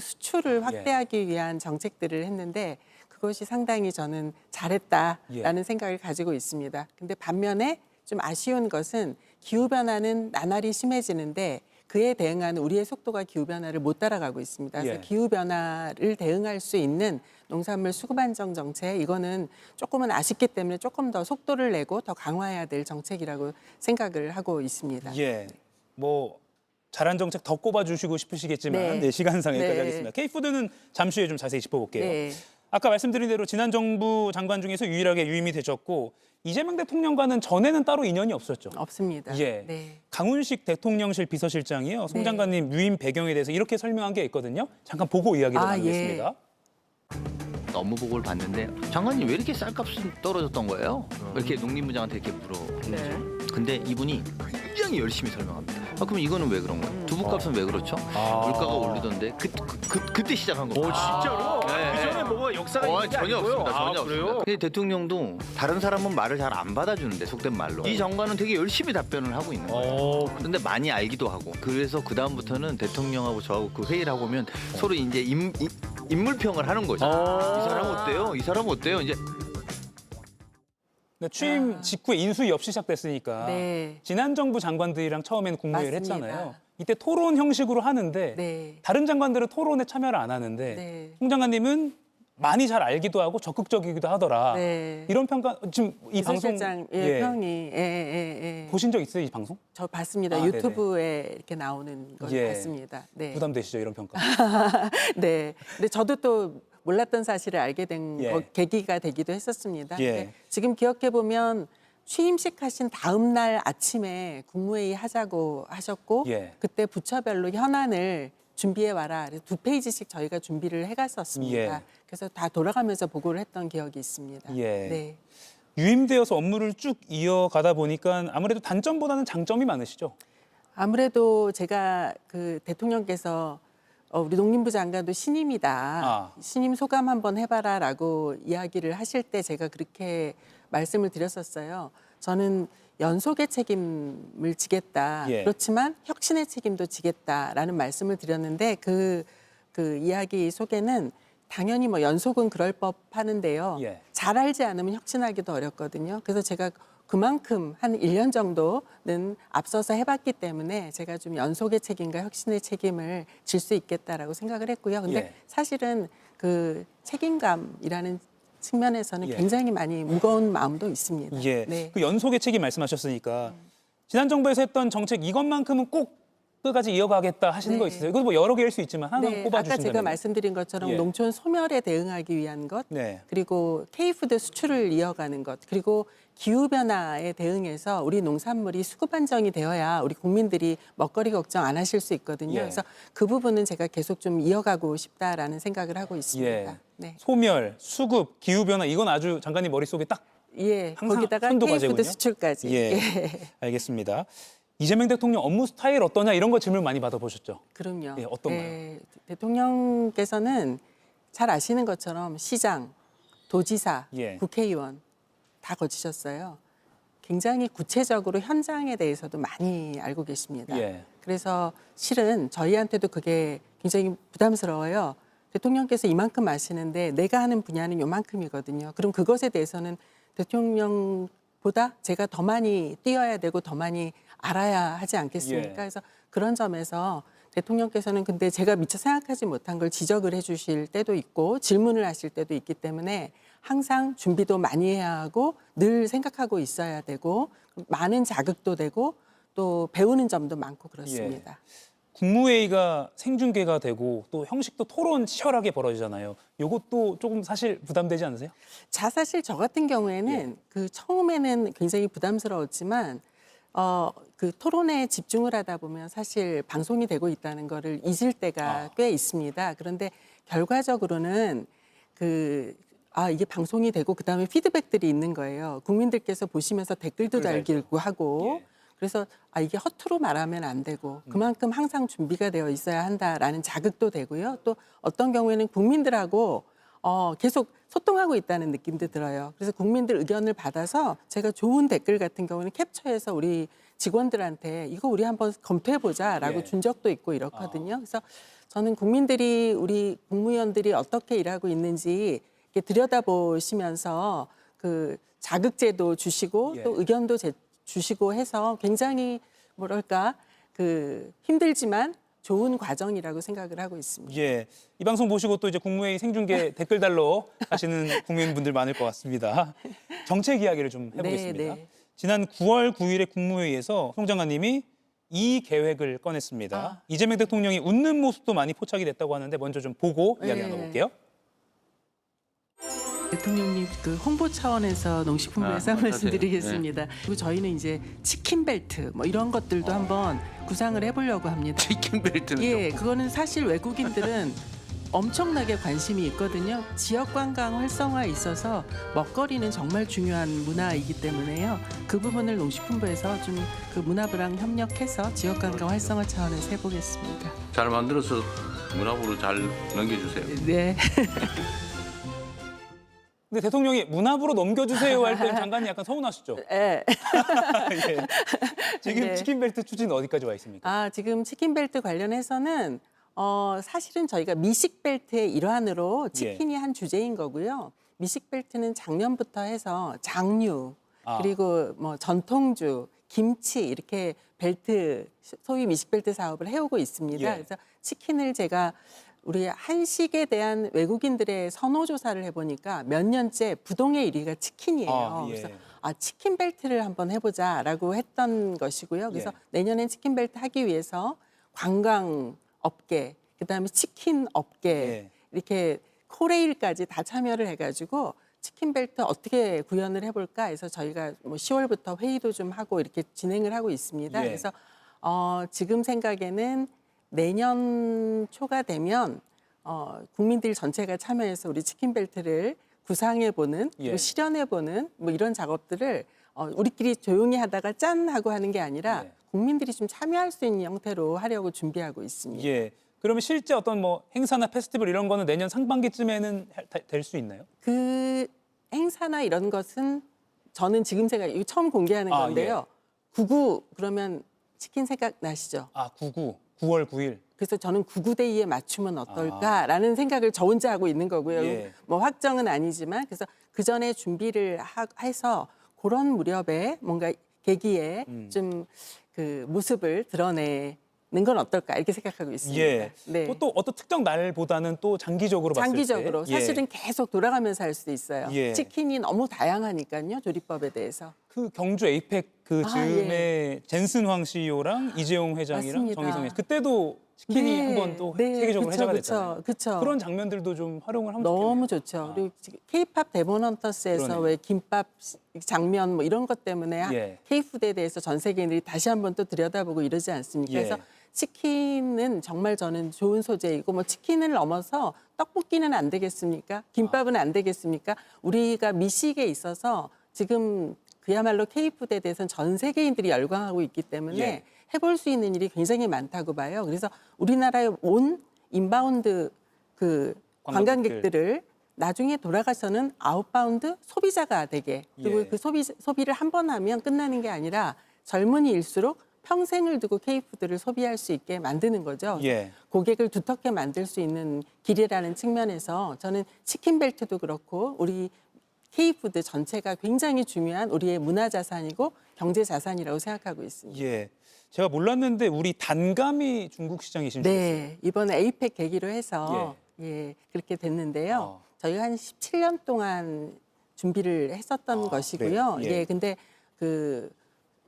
수출을 확대하기 위한 정책들을 했는데 그것이 상당히 저는 잘했다라는 생각을 가지고 있습니다. 근데 반면에 좀 아쉬운 것은 기후변화는 나날이 심해지는데 그에 대응하는 우리의 속도가 기후변화를 못 따라가고 있습니다. 그래서 기후변화를 대응할 수 있는 농산물 수급 안정 정책, 이거는 조금은 아쉽기 때문에 조금 더 속도를 내고 더 강화해야 될 정책이라고 생각을 하고 있습니다. 예, 뭐 잘한 정책 더 꼽아주시고 싶으시겠지만 시간상 여기까지 하겠습니다. K푸드는 잠시 후에 좀 자세히 짚어볼게요. 아까 말씀드린 대로 지난 정부 장관 중에서 유일하게 유임이 되셨고 이재명 대통령과는 전에는 따로 인연이 없었죠. 없습니다. 강훈식 대통령실 비서실장이요. 송 장관님 유임 배경에 대해서 이렇게 설명한 게 있거든요. 잠깐 보고 이야기를 나누겠습니다. 업무보고를 봤는데 장관님 왜 이렇게 쌀값이 떨어졌던 거예요? 왜 이렇게 농림부장한테 이렇게 물어봤죠. 근데 이분이 굉장히 열심히 설명합니다. 그럼 이거는 왜 그런 거예요? 두부값은 왜 그렇죠? 물가가 오르던데 그때 시작한 겁니다. 진짜로? 네. 그 전에 뭐가 역사가 있는 게 전혀 아니고요. 없습니다. 전혀 없습니다. 근데 대통령도 다른 사람은 말을 잘 안 받아주는데 속된 말로 이 장관은 되게 열심히 답변을 하고 있는 거예요. 그런데 많이 알기도 하고 그래서 그 다음부터는 대통령하고 저하고 그 회의를 하고 오면 서로 이제 인물평을 하는 거죠. 이 사람 어때요? 이 사람 어때요? 이제 취임 직후에 인수위 없이 시작됐으니까 네. 지난 정부 장관들이랑 처음에는 국무회의를 맞습니다. 했잖아요. 이때 토론 형식으로 하는데 네. 다른 장관들은 토론에 참여를 안 하는데 네. 송 장관님은 많이 잘 알기도 하고 적극적이기도 하더라. 네. 이런 평가 지금 이 방송 비서실장 평이 보신 적 있어요, 이 방송? 저 봤습니다. 아, 유튜브에 이렇게 나오는 거 예. 봤습니다. 네. 부담되시죠, 이런 평가? 네. 근데 저도 또 몰랐던 사실을 알게 된 계기가 되기도 했었습니다. 예. 근데 지금 기억해 보면 취임식 하신 다음 날 아침에 국무회의 하자고 하셨고 예. 그때 부처별로 현안을 준비해 와라. 그래서 2페이지씩 저희가 준비를 해갔었습니다. 예. 그래서 다 돌아가면서 보고를 했던 기억이 있습니다. 예. 네. 유임되어서 업무를 쭉 이어가다 보니까 아무래도 단점보다는 장점이 많으시죠? 아무래도 제가 그 대통령께서 우리 농림부 장관도 신임이다. 신임 소감 한번 해봐라라고 이야기를 하실 때 제가 그렇게 말씀을 드렸었어요. 저는 연속의 책임을 지겠다. 예. 그렇지만 혁신의 책임도 지겠다라는 말씀을 드렸는데 그 이야기 속에는 당연히 뭐 연속은 그럴 법 하는데요. 예. 잘 알지 않으면 혁신하기도 어렵거든요. 그래서 제가 그만큼 한 1년 정도는 앞서서 해봤기 때문에 제가 좀 연속의 책임과 혁신의 책임을 질 수 있겠다라고 생각을 했고요. 근데 예. 사실은 그 책임감이라는 측면에서는 예. 굉장히 많이 무거운 마음도 있습니다. 예. 네. 그 연속의 책임 말씀하셨으니까 지난 정부에서 했던 정책 이것만큼은 꼭 끝까지 이어가겠다 하시는 거 있으세요? 이것도 뭐 여러 개일 수 있지만 하나 네, 꼽아주신다면. 아까 제가 말씀드린 것처럼 예. 농촌 소멸에 대응하기 위한 것, 네. 그리고 K푸드 수출을 이어가는 것, 그리고 기후변화에 대응해서 우리 농산물이 수급 안정이 되어야 우리 국민들이 먹거리 걱정 안 하실 수 있거든요. 예. 그래서 그 부분은 제가 계속 좀 이어가고 싶다라는 생각을 하고 있습니다. 예. 네. 소멸, 수급, 기후변화 이건 아주 장관님 머릿속에 딱 예, 항상 거기다가 선도 K푸드 과제군요. 수출까지. 예. 알겠습니다. 이재명 대통령 업무 스타일 어떠냐 이런 거 질문 많이 받아보셨죠? 그럼요. 예, 어떤가요? 예, 대통령께서는 잘 아시는 것처럼 시장, 도지사, 예. 국회의원 다 거치셨어요. 굉장히 구체적으로 현장에 대해서도 많이 알고 계십니다. 예. 그래서 실은 저희한테도 그게 굉장히 부담스러워요. 대통령께서 이만큼 아시는데 내가 하는 분야는 요만큼이거든요. 그럼 그것에 대해서는 대통령보다 제가 더 많이 뛰어야 되고 더 많이 알아야 하지 않겠습니까? 예. 그래서 그런 점에서 대통령께서는 근데 제가 미처 생각하지 못한 걸 지적을 해주실 때도 있고 질문을 하실 때도 있기 때문에 항상 준비도 많이 해야 하고 늘 생각하고 있어야 되고 많은 자극도 되고 또 배우는 점도 많고 그렇습니다. 국무회의가 생중계가 되고 또 형식도 토론 치열하게 벌어지잖아요. 이것도 조금 사실 부담되지 않으세요? 사실 저 같은 경우에는 그 처음에는 굉장히 부담스러웠지만 그 토론에 집중을 하다 보면 사실 방송이 되고 있다는 거를 잊을 때가 꽤 있습니다. 그런데 결과적으로는 이게 방송이 되고 그다음에 피드백들이 있는 거예요. 국민들께서 보시면서 댓글도 달기고 하고 그래서 이게 허투루 말하면 안 되고 그만큼 항상 준비가 되어 있어야 한다라는 자극도 되고요. 또 어떤 경우에는 국민들하고 계속 소통하고 있다는 느낌도 들어요. 그래서 국민들 의견을 받아서 제가 좋은 댓글 같은 경우는 캡처해서 우리 직원들한테 이거 우리 한번 검토해보자라고 준 적도 있고 이렇거든요. 그래서 저는 국민들이 우리 국무위원들이 어떻게 일하고 있는지 이렇게 들여다보시면서 그 자극제도 주시고 또 의견도 주시고 해서 굉장히 뭐랄까 힘들지만 좋은 과정이라고 생각을 하고 있습니다. 예, 이 방송 보시고 또 이제 국무회의 생중계 댓글 달러 하시는 국민분들 많을 것 같습니다. 정책 이야기를 좀 해보겠습니다. 네. 지난 9월 9일에 국무회의에서 송 장관님이 이 계획을 꺼냈습니다. 이재명 대통령이 웃는 모습도 많이 포착이 됐다고 하는데 먼저 좀 보고 이야기 나눠볼게요. 대통령님 그 홍보 차원에서 농식품부에서 맞아요. 말씀드리겠습니다. 그리고 저희는 이제 치킨 벨트 뭐 이런 것들도 한번 구상을 해보려고 합니다. 치킨 벨트는 예, 그거는 사실 외국인들은 엄청나게 관심이 있거든요. 지역 관광 활성화에 있어서 먹거리는 정말 중요한 문화이기 때문에요. 그 부분을 농식품부에서 좀 그 문화부랑 협력해서 지역 관광 활성화 차원에서 해보겠습니다. 잘 만들어서 문화부로 잘 넘겨주세요. 네. 근데 대통령이 문 앞으로 넘겨주세요 할 때 장관이 약간 서운하시죠? 예. 예. 지금 네. 치킨벨트 추진 어디까지 와 있습니까? 지금 치킨벨트 관련해서는 사실은 저희가 미식벨트의 일환으로 치킨이 한 주제인 거고요. 미식벨트는 작년부터 해서 장류, 그리고 뭐 전통주, 김치 이렇게 벨트, 소위 미식벨트 사업을 해오고 있습니다. 예. 그래서 치킨을 제가 우리 한식에 대한 외국인들의 선호 조사를 해보니까 몇 년째 부동의 1위가 치킨이에요. 예. 그래서 치킨 벨트를 한번 해보자라고 했던 것이고요. 그래서 내년엔 치킨 벨트 하기 위해서 관광업계, 그다음에 치킨 업계 이렇게 코레일까지 다 참여를 해가지고 치킨 벨트 어떻게 구현을 해볼까 해서 저희가 뭐 10월부터 회의도 좀 하고 이렇게 진행을 하고 있습니다. 그래서 지금 생각에는 내년 초가 되면 국민들 전체가 참여해서 우리 치킨 벨트를 구상해보는 그리고 실현해보는 뭐 이런 작업들을 우리끼리 조용히 하다가 짠 하고 하는 게 아니라 국민들이 좀 참여할 수 있는 형태로 하려고 준비하고 있습니다. 예. 그러면 실제 어떤 뭐 행사나 페스티벌 이런 거는 내년 상반기쯤에는 될 수 있나요? 그 행사나 이런 것은 저는 지금 생각 이거 처음 공개하는 건데요. 99 그러면 치킨 생각 나시죠? 99, 9월 9일. 그래서 저는 99데이에 맞추면 어떨까라는 생각을 저 혼자 하고 있는 거고요. 뭐 확정은 아니지만 그래서 그 전에 준비를 해서 그런 무렵에 뭔가 계기에 좀 그 모습을 드러내는 건 어떨까 이렇게 생각하고 있습니다. 예. 네. 또 어떤 특정 날보다는 또 장기적으로 봤을 때. 장기적으로 사실은 계속 돌아가면서 할 수도 있어요. 예. 치킨이 너무 다양하니까요. 조리법에 대해서. 그 경주 에이펙 그 즈음에 젠슨 황 CEO랑 이재용 회장이랑 맞습니다. 정의성 씨 그때도 치킨이 한번 또 세계적으로 회자가 됐잖아요. 그쵸. 그런 장면들도 좀 활용을 하면 너무 좋죠. 그리고 K-팝 데몬 헌터스에서 왜 김밥 장면 뭐 이런 것 때문에 K-푸드에 대해서 전 세계인들이 다시 한번 또 들여다보고 이러지 않습니까? 그래서 치킨은 정말 저는 좋은 소재이고 뭐 치킨을 넘어서 떡볶이는 안 되겠습니까? 김밥은 안 되겠습니까? 우리가 미식에 있어서 지금 그야말로 K-푸드에 대해서는 전 세계인들이 열광하고 있기 때문에 해볼 수 있는 일이 굉장히 많다고 봐요. 그래서 우리나라에 온 인바운드 그 관광객들을 나중에 돌아가서는 아웃바운드 소비자가 되게 그리고 그 소비를 한 번 하면 끝나는 게 아니라 젊은이일수록 평생을 두고 K푸드를 소비할 수 있게 만드는 거죠. 고객을 두텁게 만들 수 있는 길이라는 측면에서 저는 치킨벨트도 그렇고 우리 K푸드 전체가 굉장히 중요한 우리의 문화자산이고 경제자산이라고 생각하고 있습니다. 예. 제가 몰랐는데 우리 단감이 중국 시장이신 줄 알았어요. 네. 이번에 에이펙 계기로 해서 그렇게 됐는데요. 저희가 한 17년 동안 준비를 했었던 것이고요. 근데 그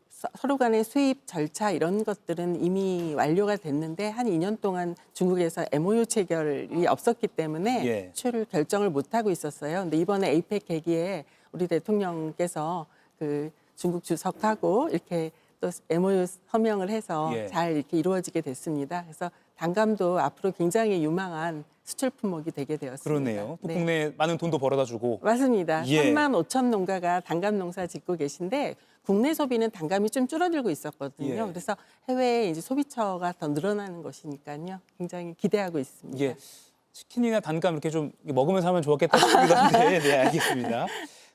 서로 간의 수입 절차 이런 것들은 이미 완료가 됐는데 한 2년 동안 중국에서 MOU 체결이 없었기 때문에 수출을 결정을 못 하고 있었어요. 근데 이번에 에이펙 계기에 우리 대통령께서 그 중국 주석하고 이렇게 또 MOU 서명을 해서 잘 이렇게 이루어지게 됐습니다. 그래서 단감도 앞으로 굉장히 유망한 수출 품목이 되게 되었습니다. 그러네요. 또 국내에 많은 돈도 벌어다 주고. 맞습니다. 3만 5천 농가가 단감 농사 짓고 계신데 국내 소비는 단감이 좀 줄어들고 있었거든요. 그래서 해외에 이제 소비처가 더 늘어나는 것이니까요. 굉장히 기대하고 있습니다. 치킨이나 단감 이렇게 좀 먹으면서 하면 좋았겠다 싶기도 한데, 네, 알겠습니다.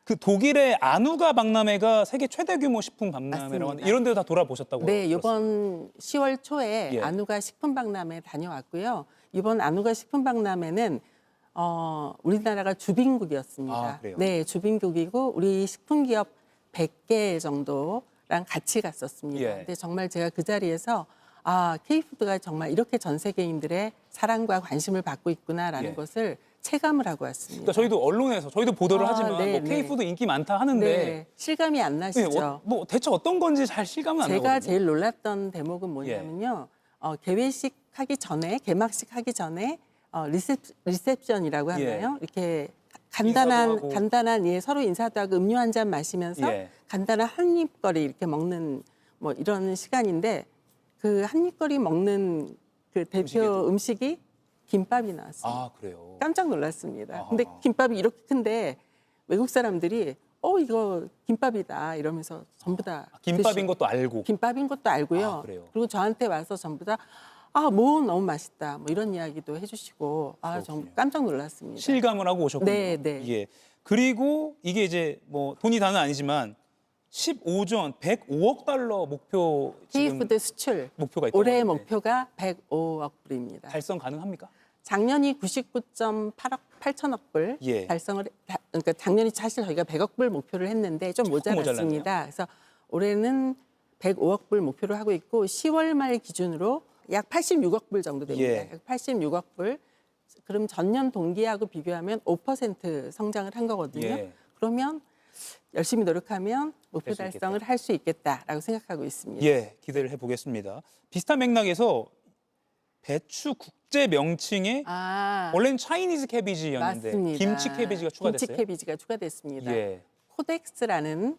그 독일의 아누가 박람회가 세계 최대 규모 식품 박람회라고 하는데 이런 데도 다 돌아보셨다고. 네, 이번 10월 초에 아누가 식품 박람회 다녀왔고요. 이번 아누가 식품 박람회는 우리나라가 주빈국이었습니다. 네, 주빈국이고 우리 식품 기업 100개 정도랑 같이 갔었습니다. 근데 정말 제가 그 자리에서 K푸드가 정말 이렇게 전 세계인들의 사랑과 관심을 받고 있구나라는 것을 체감을 하고 왔습니다. 그러니까 저희도 언론에서 저희도 보도를 하지만 뭐 K푸드 인기 많다 하는데 실감이 안 나시죠? 뭐 대체 어떤 건지 잘 실감은 안 나거든요. 제가 제일 놀랐던 대목은 뭐냐면요. 개회식 하기 전에 개막식 하기 전에 리셉션이라고 하나요? 이렇게 간단한 서로 인사도 하고 음료 한 잔 마시면서 간단한 한입거리 이렇게 먹는 뭐 이런 시간인데 그 한입거리 먹는 그 대표 음식이 김밥이 나왔어요. 그래요? 깜짝 놀랐습니다. 근데 김밥이 이렇게 큰데 외국 사람들이 이거 김밥이다 이러면서 전부 다 김밥인 것도 알고. 김밥인 것도 알고요. 그리고 저한테 와서 전부 다 뭐 너무 맛있다 뭐 이런 이야기도 해주시고 좀 깜짝 놀랐습니다. 실감을 하고 오셨군요. 네. 그리고 이게 이제 뭐 돈이 다는 아니지만 15조 105억 달러 목표 지금 피푸드 수출 목표가 있다고 올해의 하는데 목표가 105억 불입니다. 달성 가능합니까? 작년이 99.8억 8천억 불 예. 그러니까 작년이 사실 저희가 100억 불 목표를 했는데 좀 모자랐습니다. 그래서 올해는 105억 불 목표로 하고 있고 10월 말 기준으로 약 86억 불 정도 됩니다. 예. 약 86억 불. 그럼 전년 동기하고 비교하면 5% 성장을 한 거거든요. 예. 그러면 열심히 노력하면 목표 될수 달성을 할 수 있겠다라고 생각하고 있습니다. 예, 기대를 해보겠습니다. 비슷한 맥락에서 배추 국제 명칭에 원래는 차이니즈 캐비지였는데 맞습니다. 김치 캐비지가 추가됐어요. 김치 캐비지가 추가됐습니다. 예. 코덱스라는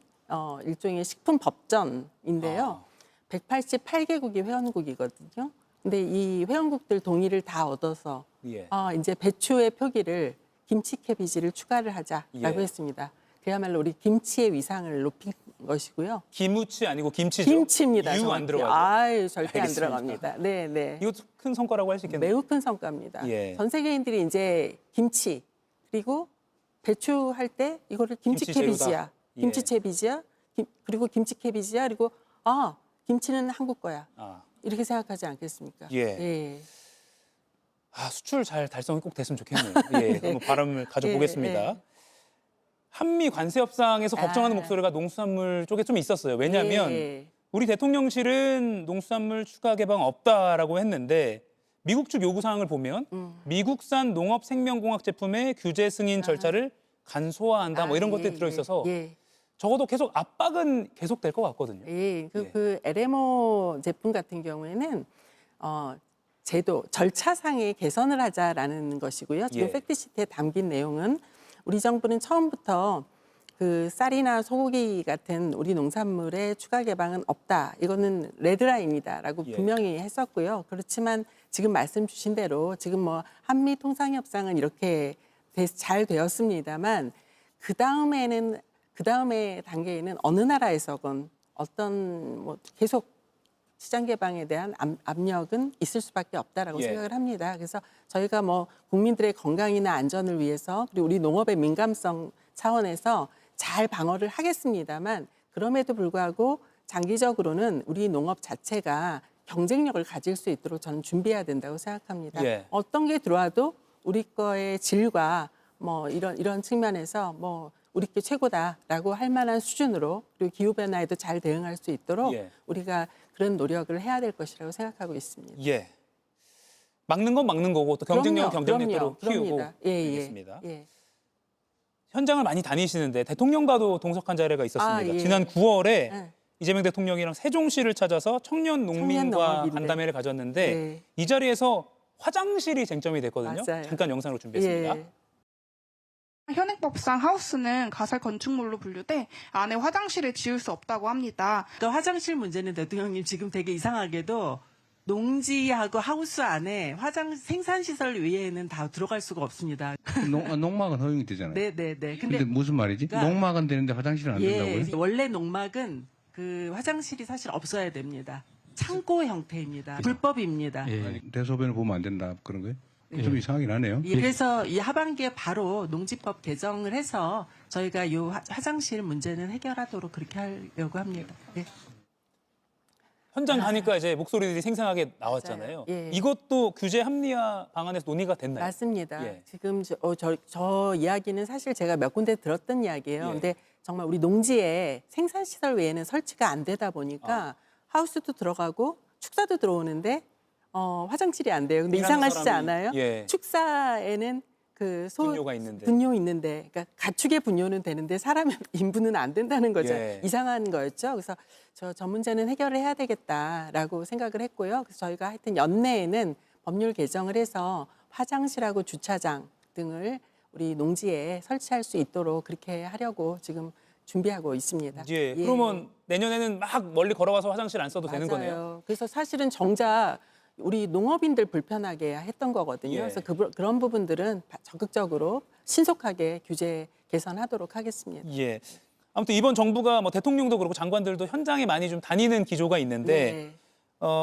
일종의 식품 법전인데요. 188개국이 회원국이거든요. 근데 이 회원국들 동의를 다 얻어서 예. 이제 배추의 표기를 김치 캐비지를 추가를 하자라고 예. 했습니다. 그야말로 우리 김치의 위상을 높인 것이고요. 기무치 아니고 김치죠? 김치입니다. 유 안 정확히. 들어가죠? 아유, 절대 알겠습니다. 안 들어갑니다. 네, 네. 이것도 큰 성과라고 할 수 있겠네요. 매우 큰 성과입니다. 예. 전 세계인들이 이제 김치 그리고 배추 할 때 이거를 김치 김치 재료다. 캐비지야, 예. 김치 채비지야, 그리고 김치 캐비지야, 그리고 김치는 한국 거야. 이렇게 생각하지 않겠습니까? 예. 예. 수출 잘 달성이 꼭 됐으면 좋겠네요. 예, 한번 바람을 가져보겠습니다. 예, 예. 한미 관세 협상에서 걱정하는 목소리가 농수산물 쪽에 좀 있었어요. 왜냐하면 예. 우리 대통령실은 농수산물 추가 개방 없다라고 했는데 미국 측 요구 사항을 보면 미국산 농업 생명공학 제품의 규제 승인 절차를 간소화한다 뭐 이런 것들이 들어있어서 적어도 계속 압박은 계속될 것 같거든요. 예, 그 LMO 제품 같은 경우에는 제도 절차상의 개선을 하자라는 것이고요. 지금 예. 팩트시트에 담긴 내용은 우리 정부는 처음부터 그 쌀이나 소고기 같은 우리 농산물의 추가 개방은 없다. 이거는 레드라인이다라고 예. 분명히 했었고요. 그렇지만 지금 말씀 주신 대로 지금 뭐 한미 통상 협상은 이렇게 잘 되었습니다만 그 다음에 단계에는 어느 나라에서건 어떤 뭐 계속 시장 개방에 대한 압력은 있을 수밖에 없다라고 예. 생각을 합니다. 그래서 저희가 뭐 국민들의 건강이나 안전을 위해서 그리고 우리 농업의 민감성 차원에서 잘 방어를 하겠습니다만 그럼에도 불구하고 장기적으로는 우리 농업 자체가 경쟁력을 가질 수 있도록 저는 준비해야 된다고 생각합니다. 예. 어떤 게 들어와도 우리 거의 질과 뭐 이런 측면에서 뭐 우리 게 최고다라고 할 만한 수준으로 그리고 기후 변화에도 잘 대응할 수 있도록 예. 우리가 그런 노력을 해야 될 것이라고 생각하고 있습니다. 예. 막는 건 막는 거고 또 경쟁력은 그럼요, 경쟁력대로 키우고 그럽니다. 예, 알겠습니다. 예. 현장을 많이 다니시는데 대통령과도 동석한 자리가 있었습니다. 예. 지난 9월에 예. 이재명 대통령이랑 세종시를 찾아서 청년 농민과 농업인들. 간담회를 가졌는데 예. 이 자리에서 화장실이 쟁점이 됐거든요. 맞아요. 잠깐 영상으로 준비했습니다. 예. 현행법상 하우스는 가설 건축물로 분류돼 안에 화장실을 지을 수 없다고 합니다. 그 화장실 문제는 대통령님 지금 되게 이상하게도 농지하고 하우스 안에 생산시설 외에는 다 들어갈 수가 없습니다. 농막은 허용이 되잖아요. 네네네. 근데 무슨 말이지? 그러니까 농막은 되는데 화장실은 안 된다고요? 원래 농막은 그 화장실이 사실 없어야 됩니다. 창고 형태입니다. 불법입니다. 대소변을 보면 안 된다 그런 거예요? 좀 이상하긴 하네요. 그래서 이 하반기에 바로 농지법 개정을 해서 저희가 이 화장실 문제는 해결하도록 그렇게 하려고 합니다. 네. 현장 가니까 이제 목소리들이 생생하게 나왔잖아요. 예. 이것도 규제 합리화 방안에서 논의가 됐나요? 맞습니다. 예. 지금 저 이야기는 사실 제가 몇 군데 들었던 이야기예요. 예. 근데 정말 우리 농지에 생산시설 외에는 설치가 안 되다 보니까 하우스도 들어가고 축사도 들어오는데 화장실이 안 돼요. 근데 일하는 이상하시지 사람이, 않아요? 예. 축사에는 분뇨가 있는데, 그러니까 가축의 분뇨는 되는데 사람의 인분은 안 된다는 거죠. 예. 이상한 거였죠. 그래서 저 문제는 해결을 해야 되겠다라고 생각을 했고요. 그래서 저희가 하여튼 연내에는 법률 개정을 해서 화장실하고 주차장 등을 우리 농지에 설치할 수 있도록 그렇게 하려고 지금 준비하고 있습니다. 예. 그러면 내년에는 막 멀리 걸어가서 화장실 안 써도 되는 거네요. 맞아요. 그래서 사실은 정작 우리 농업인들 불편하게 했던 거거든요. 예. 그래서 그런 부분들은 적극적으로 신속하게 규제 개선하도록 하겠습니다. 예. 아무튼 이번 정부가 뭐 대통령도 그렇고 장관들도 현장에 많이 좀 다니는 기조가 있는데 네.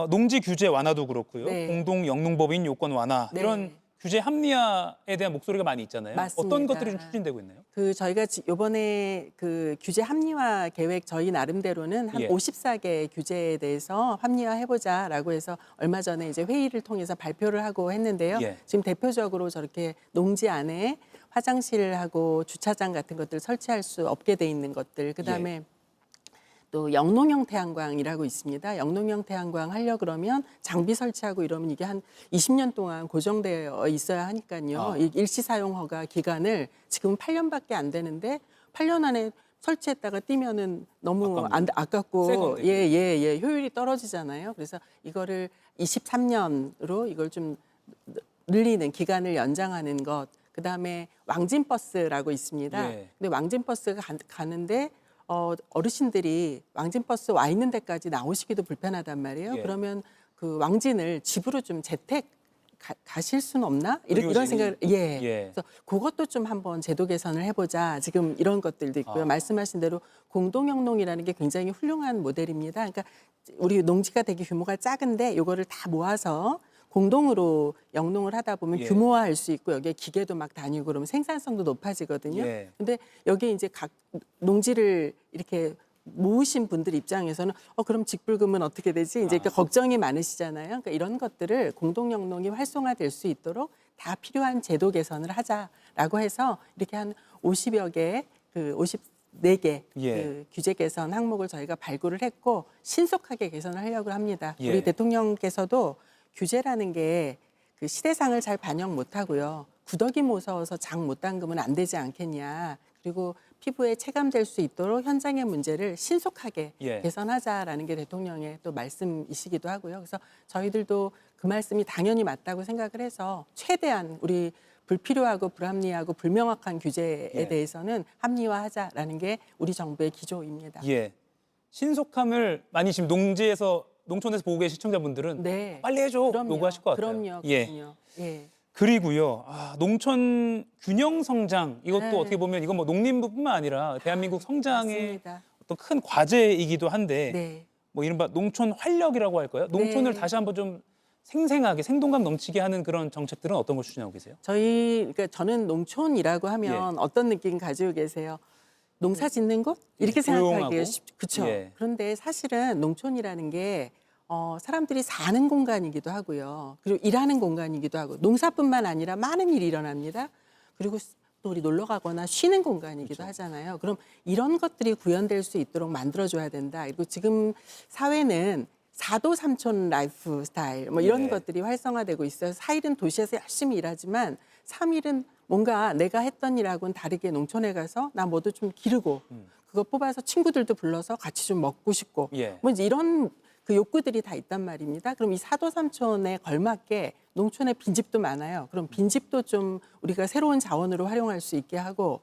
농지 규제 완화도 그렇고요. 네. 공동 영농법인 요건 완화 네. 이런 규제 합리화에 대한 목소리가 많이 있잖아요. 맞습니다. 어떤 것들이 좀 추진되고 있나요? 저희가 이번에 그 규제 합리화 계획 저희 나름대로는 한 예. 54개 규제에 대해서 합리화해보자라고 해서 얼마 전에 이제 회의를 통해서 발표를 하고 했는데요. 예. 지금 대표적으로 저렇게 농지 안에 화장실하고 주차장 같은 것들을 설치할 수 없게 돼 있는 것들, 그다음에 또 영농형 태양광이라고 있습니다. 영농형 태양광 하려 그러면 장비 설치하고 이러면 이게 한 20년 동안 고정되어 있어야 하니까요. 이 일시 사용 허가 기간을 지금 8년밖에 안 되는데 8년 안에 설치했다가 띄면은 너무 아깝고 효율이 떨어지잖아요. 그래서 이거를 23년으로 이걸 좀 늘리는 기간을 연장하는 것. 그다음에 왕진버스라고 있습니다. 예. 근데 왕진버스가 가는데 어르신들이 왕진버스 와 있는 데까지 나오시기도 불편하단 말이에요. 예. 그러면 그 왕진을 집으로 좀 재택 가실 수는 없나? 이런 생각을 그래서 그것도 좀 한번 제도 개선을 해보자. 지금 이런 것들도 있고요. 말씀하신 대로 공동영농이라는 게 굉장히 훌륭한 모델입니다. 그러니까 우리 농지가 되게 규모가 작은데 이거를 다 모아서 공동으로 영농을 하다 보면 규모화할 수 있고 여기에 기계도 막 다니고 그러면 생산성도 높아지거든요. 근데 여기에 이제 각 농지를 이렇게 모으신 분들 입장에서는 그럼 직불금은 어떻게 되지? 이제 걱정이 많으시잖아요. 그러니까 이런 것들을 공동 영농이 활성화될 수 있도록 다 필요한 제도 개선을 하자라고 해서 이렇게 한 50여 개, 54개 그 규제 개선 항목을 저희가 발굴을 했고 신속하게 개선을 하려고 합니다. 우리 대통령께서도 규제라는 게 그 시대상을 잘 반영 못하고요. 구더기 무서워서 장 못 담그면 안 되지 않겠냐. 그리고 피부에 체감될 수 있도록 현장의 문제를 신속하게 개선하자라는 게 대통령의 또 말씀이시기도 하고요. 그래서 저희들도 그 말씀이 당연히 맞다고 생각을 해서 최대한 우리 불필요하고 불합리하고 불명확한 규제에 대해서는 합리화하자라는 게 우리 정부의 기조입니다. 신속함을 많이 지금 농촌에서 보고 계신 시청자분들은 빨리 해줘 요구하실 것 같아요. 그럼요. 그리고요, 농촌 균형 성장 이것도 어떻게 보면 이건 뭐 농림부뿐만 아니라 대한민국 성장의 어떤 큰 과제이기도 한데 뭐 이른바 농촌 활력이라고 할까요? 농촌을 다시 한번 좀 생생하게 생동감 넘치게 하는 그런 정책들은 어떤 걸 추진하고 계세요? 그러니까 저는 농촌이라고 하면 어떤 느낌 가지고 계세요? 농사 짓는 곳? 이렇게 생각하기에 쉽죠. 그렇죠. 그런데 사실은 농촌이라는 게 사람들이 사는 공간이기도 하고요. 그리고 일하는 공간이기도 하고 농사뿐만 아니라 많은 일이 일어납니다. 그리고 또 우리 놀러 가거나 쉬는 공간이기도 하잖아요. 그럼 이런 것들이 구현될 수 있도록 만들어줘야 된다. 그리고 지금 사회는 4도 3촌 라이프 스타일 뭐 이런 것들이 활성화되고 있어요. 4일은 도시에서 열심히 일하지만 3일은 뭔가 내가 했던 일하고는 다르게 농촌에 가서 나 뭐도 좀 기르고 그거 뽑아서 친구들도 불러서 같이 좀 먹고 싶고 뭐 이제 이런 그 욕구들이 다 있단 말입니다. 그럼 이 4도 3촌에 걸맞게 농촌에 빈집도 많아요. 그럼 빈집도 좀 우리가 새로운 자원으로 활용할 수 있게 하고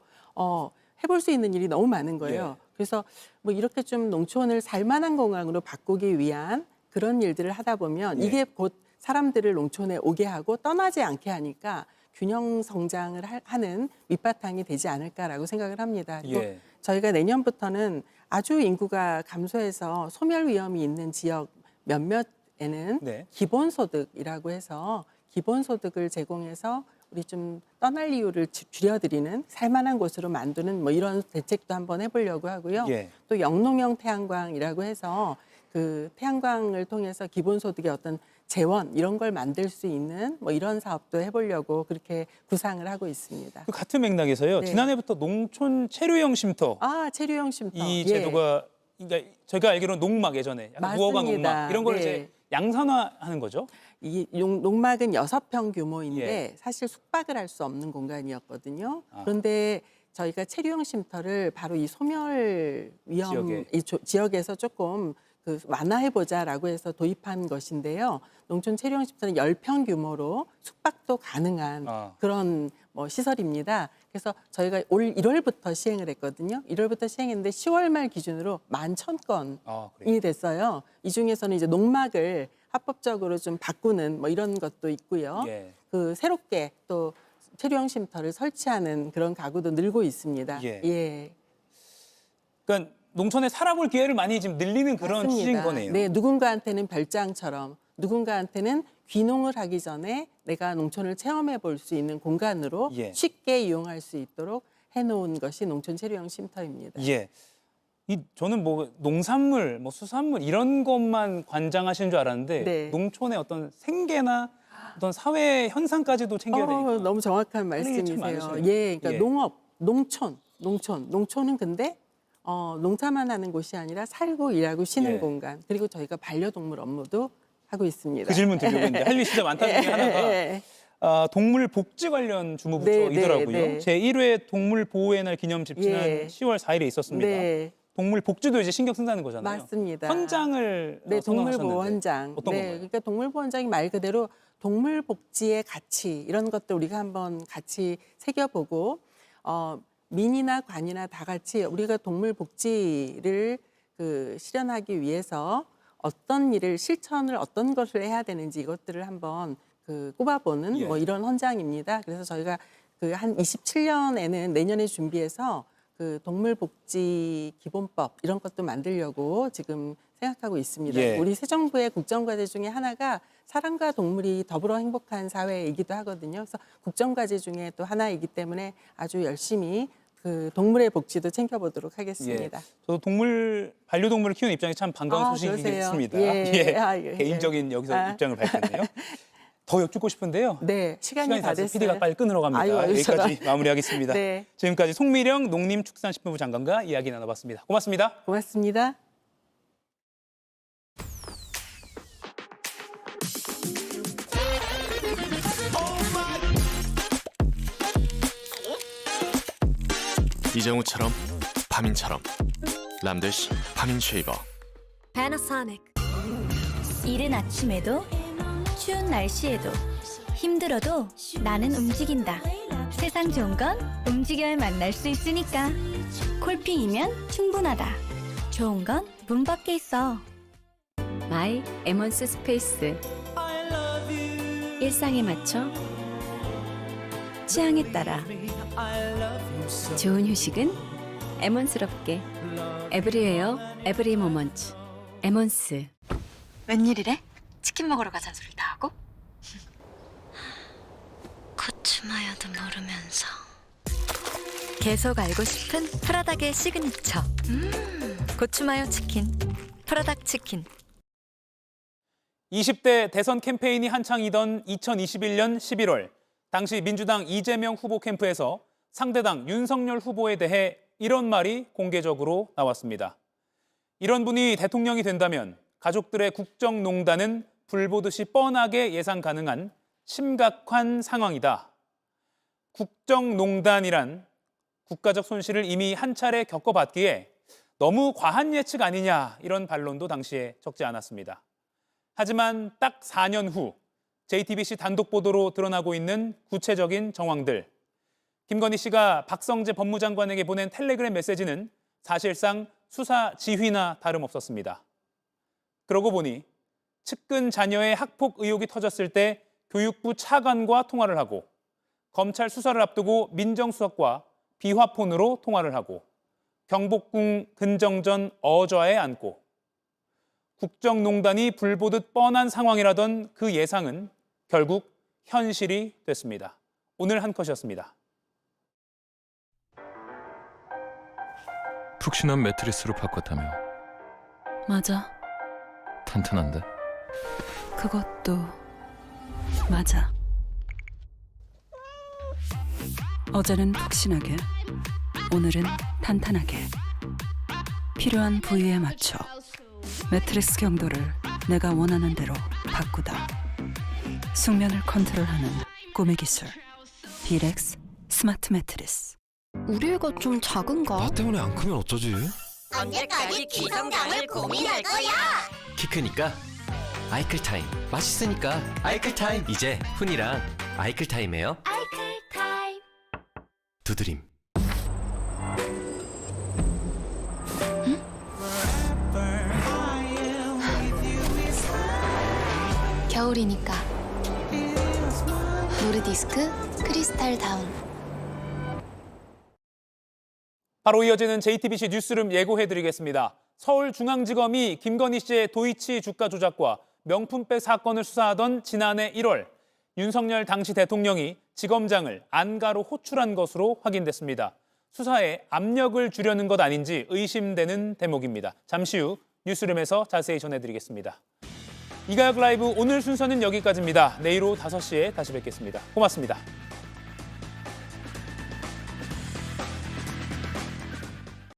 해볼 수 있는 일이 너무 많은 거예요. 그래서 뭐 이렇게 좀 농촌을 살만한 공간으로 바꾸기 위한 그런 일들을 하다 보면 이게 곧 사람들을 농촌에 오게 하고 떠나지 않게 하니까 균형 성장을 하는 밑바탕이 되지 않을까라고 생각을 합니다. 또 저희가 내년부터는 아주 인구가 감소해서 소멸 위험이 있는 지역 몇몇에는 기본소득이라고 해서 기본소득을 제공해서 우리 좀 떠날 이유를 줄여드리는 살만한 곳으로 만드는 뭐 이런 대책도 한번 해보려고 하고요. 또 영농형 태양광이라고 해서 그 태양광을 통해서 기본소득의 어떤 재원 이런 걸 만들 수 있는 뭐 이런 사업도 해보려고 그렇게 구상을 하고 있습니다. 그 같은 맥락에서요. 지난해부터 농촌 체류형 쉼터. 체류형 쉼터. 이 제도가 그러니까 저희가 알기로는 농막 예전에 무허가 농막 이런 걸 이제 양산화하는 거죠. 이 농막은 6평 규모인데 사실 숙박을 할 수 없는 공간이었거든요. 그런데 저희가 체류형 쉼터를 바로 이 소멸 위험 지역에서 조금 완화해보자라고 해서 도입한 것인데요. 농촌 체류형 쉼터는 10평 규모로 숙박도 가능한 그런 시설입니다. 그래서 저희가 올 1월부터 시행을 했거든요. 1월부터 시행했는데 10월 말 기준으로 11,000건이 됐어요. 이 중에서는 이제 농막을 합법적으로 좀 바꾸는 뭐 이런 것도 있고요. 그 새롭게 또 체류형 쉼터를 설치하는 그런 가구도 늘고 있습니다. 그러니까 농촌에 살아볼 기회를 많이 지금 늘리는 그런 취지인 거네요. 네, 누군가한테는 별장처럼, 누군가한테는 귀농을 하기 전에 내가 농촌을 체험해 볼 수 있는 공간으로 예. 쉽게 이용할 수 있도록 해놓은 것이 농촌 체류형 쉼터입니다. 예. 저는 뭐 농산물, 뭐 수산물 이런 것만 관장하시는 줄 알았는데 네. 농촌의 어떤 생계나 어떤 사회 현상까지도 챙겨야 되니까. 너무 정확한 할 일이 참 말씀이세요. 많으시네요. 예, 그러니까 예. 농업, 농촌은 근데 농사만 하는 곳이 아니라 살고 일하고 쉬는 예. 공간. 그리고 저희가 반려동물 업무도 하고 있습니다. 그 질문 드리려고 했는데 할 일이 진짜 많다는 중에 하나가 동물 복지 관련 주무부처이더라고요. 네. 제1회 동물 보호의 날 기념집 지난 예. 10월 4일에 있었습니다. 네. 동물 복지도 이제 신경 쓴다는 거잖아요. 맞습니다. 헌장을 네, 선언하셨는데 동물보호헌장. 어떤 네, 건가요? 그러니까 동물보호헌장이 말 그대로 동물 복지의 가치 이런 것들 우리가 한번 같이 새겨보고 민이나 관이나 다 같이 우리가 동물 복지를 실현하기 위해서 어떤 일을 실천을 어떤 것을 해야 되는지 이것들을 한번 꼽아보는 예. 뭐 이런 헌장입니다. 그래서 저희가 한 27년에는 내년에 준비해서 동물복지 기본법 이런 것도 만들려고 지금 생각하고 있습니다. 예. 우리 새 정부의 국정과제 중에 하나가 사람과 동물이 더불어 행복한 사회이기도 하거든요. 그래서 국정과제 중에 또 하나이기 때문에 아주 열심히 동물의 복지도 챙겨보도록 하겠습니다. 저도 반려동물을 키우는 입장에 참 반가운 소식이겠습니다. 예. 개인적인 여기서 입장을 밝혔네요. 더 여쭙고 싶은데요. 네, 시간이 다 됐어요. PD가 빨리 끊으러 갑니다. 아유, 여기까지 마무리하겠습니다. 네. 지금까지 송미령 농림축산식품부 장관과 이야기 나눠봤습니다. 고맙습니다. 고맙습니다. 이정우처럼 파민처럼 람데시 파민 쉐이버. 파나소닉. 이른 아침에도 추운 날씨에도 힘들어도 나는 움직인다. 세상 좋은 건 움직여야 만날 수 있으니까. 콜피이면 충분하다. 좋은 건 문 밖에 있어. 마이 에먼스 스페이스. 일상에 맞춰 취향에 따라 좋은 휴식은 에먼스럽게. 에브리웨어 에브리 모먼트. 에먼스. 웬일이래? 치킨 먹으러 가자는 소리 다 하고? 고추마요도 모르면서. 계속 알고 싶은 프라닭의 시그니처. 고추마요 치킨. 프라닭 치킨. 20대 대선 캠페인이 한창이던 2021년 11월 당시 민주당 이재명 후보 캠프에서 상대당 윤석열 후보에 대해 이런 말이 공개적으로 나왔습니다. 이런 분이 대통령이 된다면 가족들의 국정농단은 불보듯이 뻔하게 예상 가능한 심각한 상황이다. 국정농단이란 국가적 손실을 이미 한 차례 겪어봤기에 너무 과한 예측 아니냐 이런 반론도 당시에 적지 않았습니다. 하지만 딱 4년 후 JTBC 단독 보도로 드러나고 있는 구체적인 정황들. 김건희 씨가 박성재 법무장관에게 보낸 텔레그램 메시지는 사실상 수사 지휘나 다름없었습니다. 그러고 보니 측근 자녀의 학폭 의혹이 터졌을 때 교육부 차관과 통화를 하고 검찰 수사를 앞두고 민정수석과 비화폰으로 통화를 하고 경복궁 근정전 어좌에 앉고 국정농단이 불보듯 뻔한 상황이라던 그 예상은 결국 현실이 됐습니다. 오늘 한 컷이었습니다. 푹신한 매트리스로 바꿨다며. 맞아. 탄탄한데? 그것도 맞아. 어제는 푹신하게, 오늘은 탄탄하게. 필요한 부위에 맞춰 매트리스 경도를 내가 원하는 대로 바꾸다. 숙면을 컨트롤하는 꿈의 기술. 비렉스 스마트 매트리스. 우리 애가 좀 작은가? 나 때문에 안 크면 어쩌지? 언제까지 기성당을 고민할 거야? 키 크니까 아이클타임. 맛있으니까 아이클타임. 이제 훈이랑 아이클타임해요. 아이클타임. 두드림. 겨울이니까 노르디스크 크리스탈 다운. 바로 이어지는 JTBC 뉴스룸 예고해드리겠습니다. 서울중앙지검이 김건희 씨의 도이치 주가 조작과 명품백 사건을 수사하던 지난해 1월 윤석열 당시 대통령이 지검장을 안가로 호출한 것으로 확인됐습니다. 수사에 압력을 주려는 것 아닌지 의심되는 대목입니다. 잠시 후 뉴스룸에서 자세히 전해드리겠습니다. 이가혁 라이브 오늘 순서는 여기까지입니다. 내일 오후 5시에 다시 뵙겠습니다. 고맙습니다.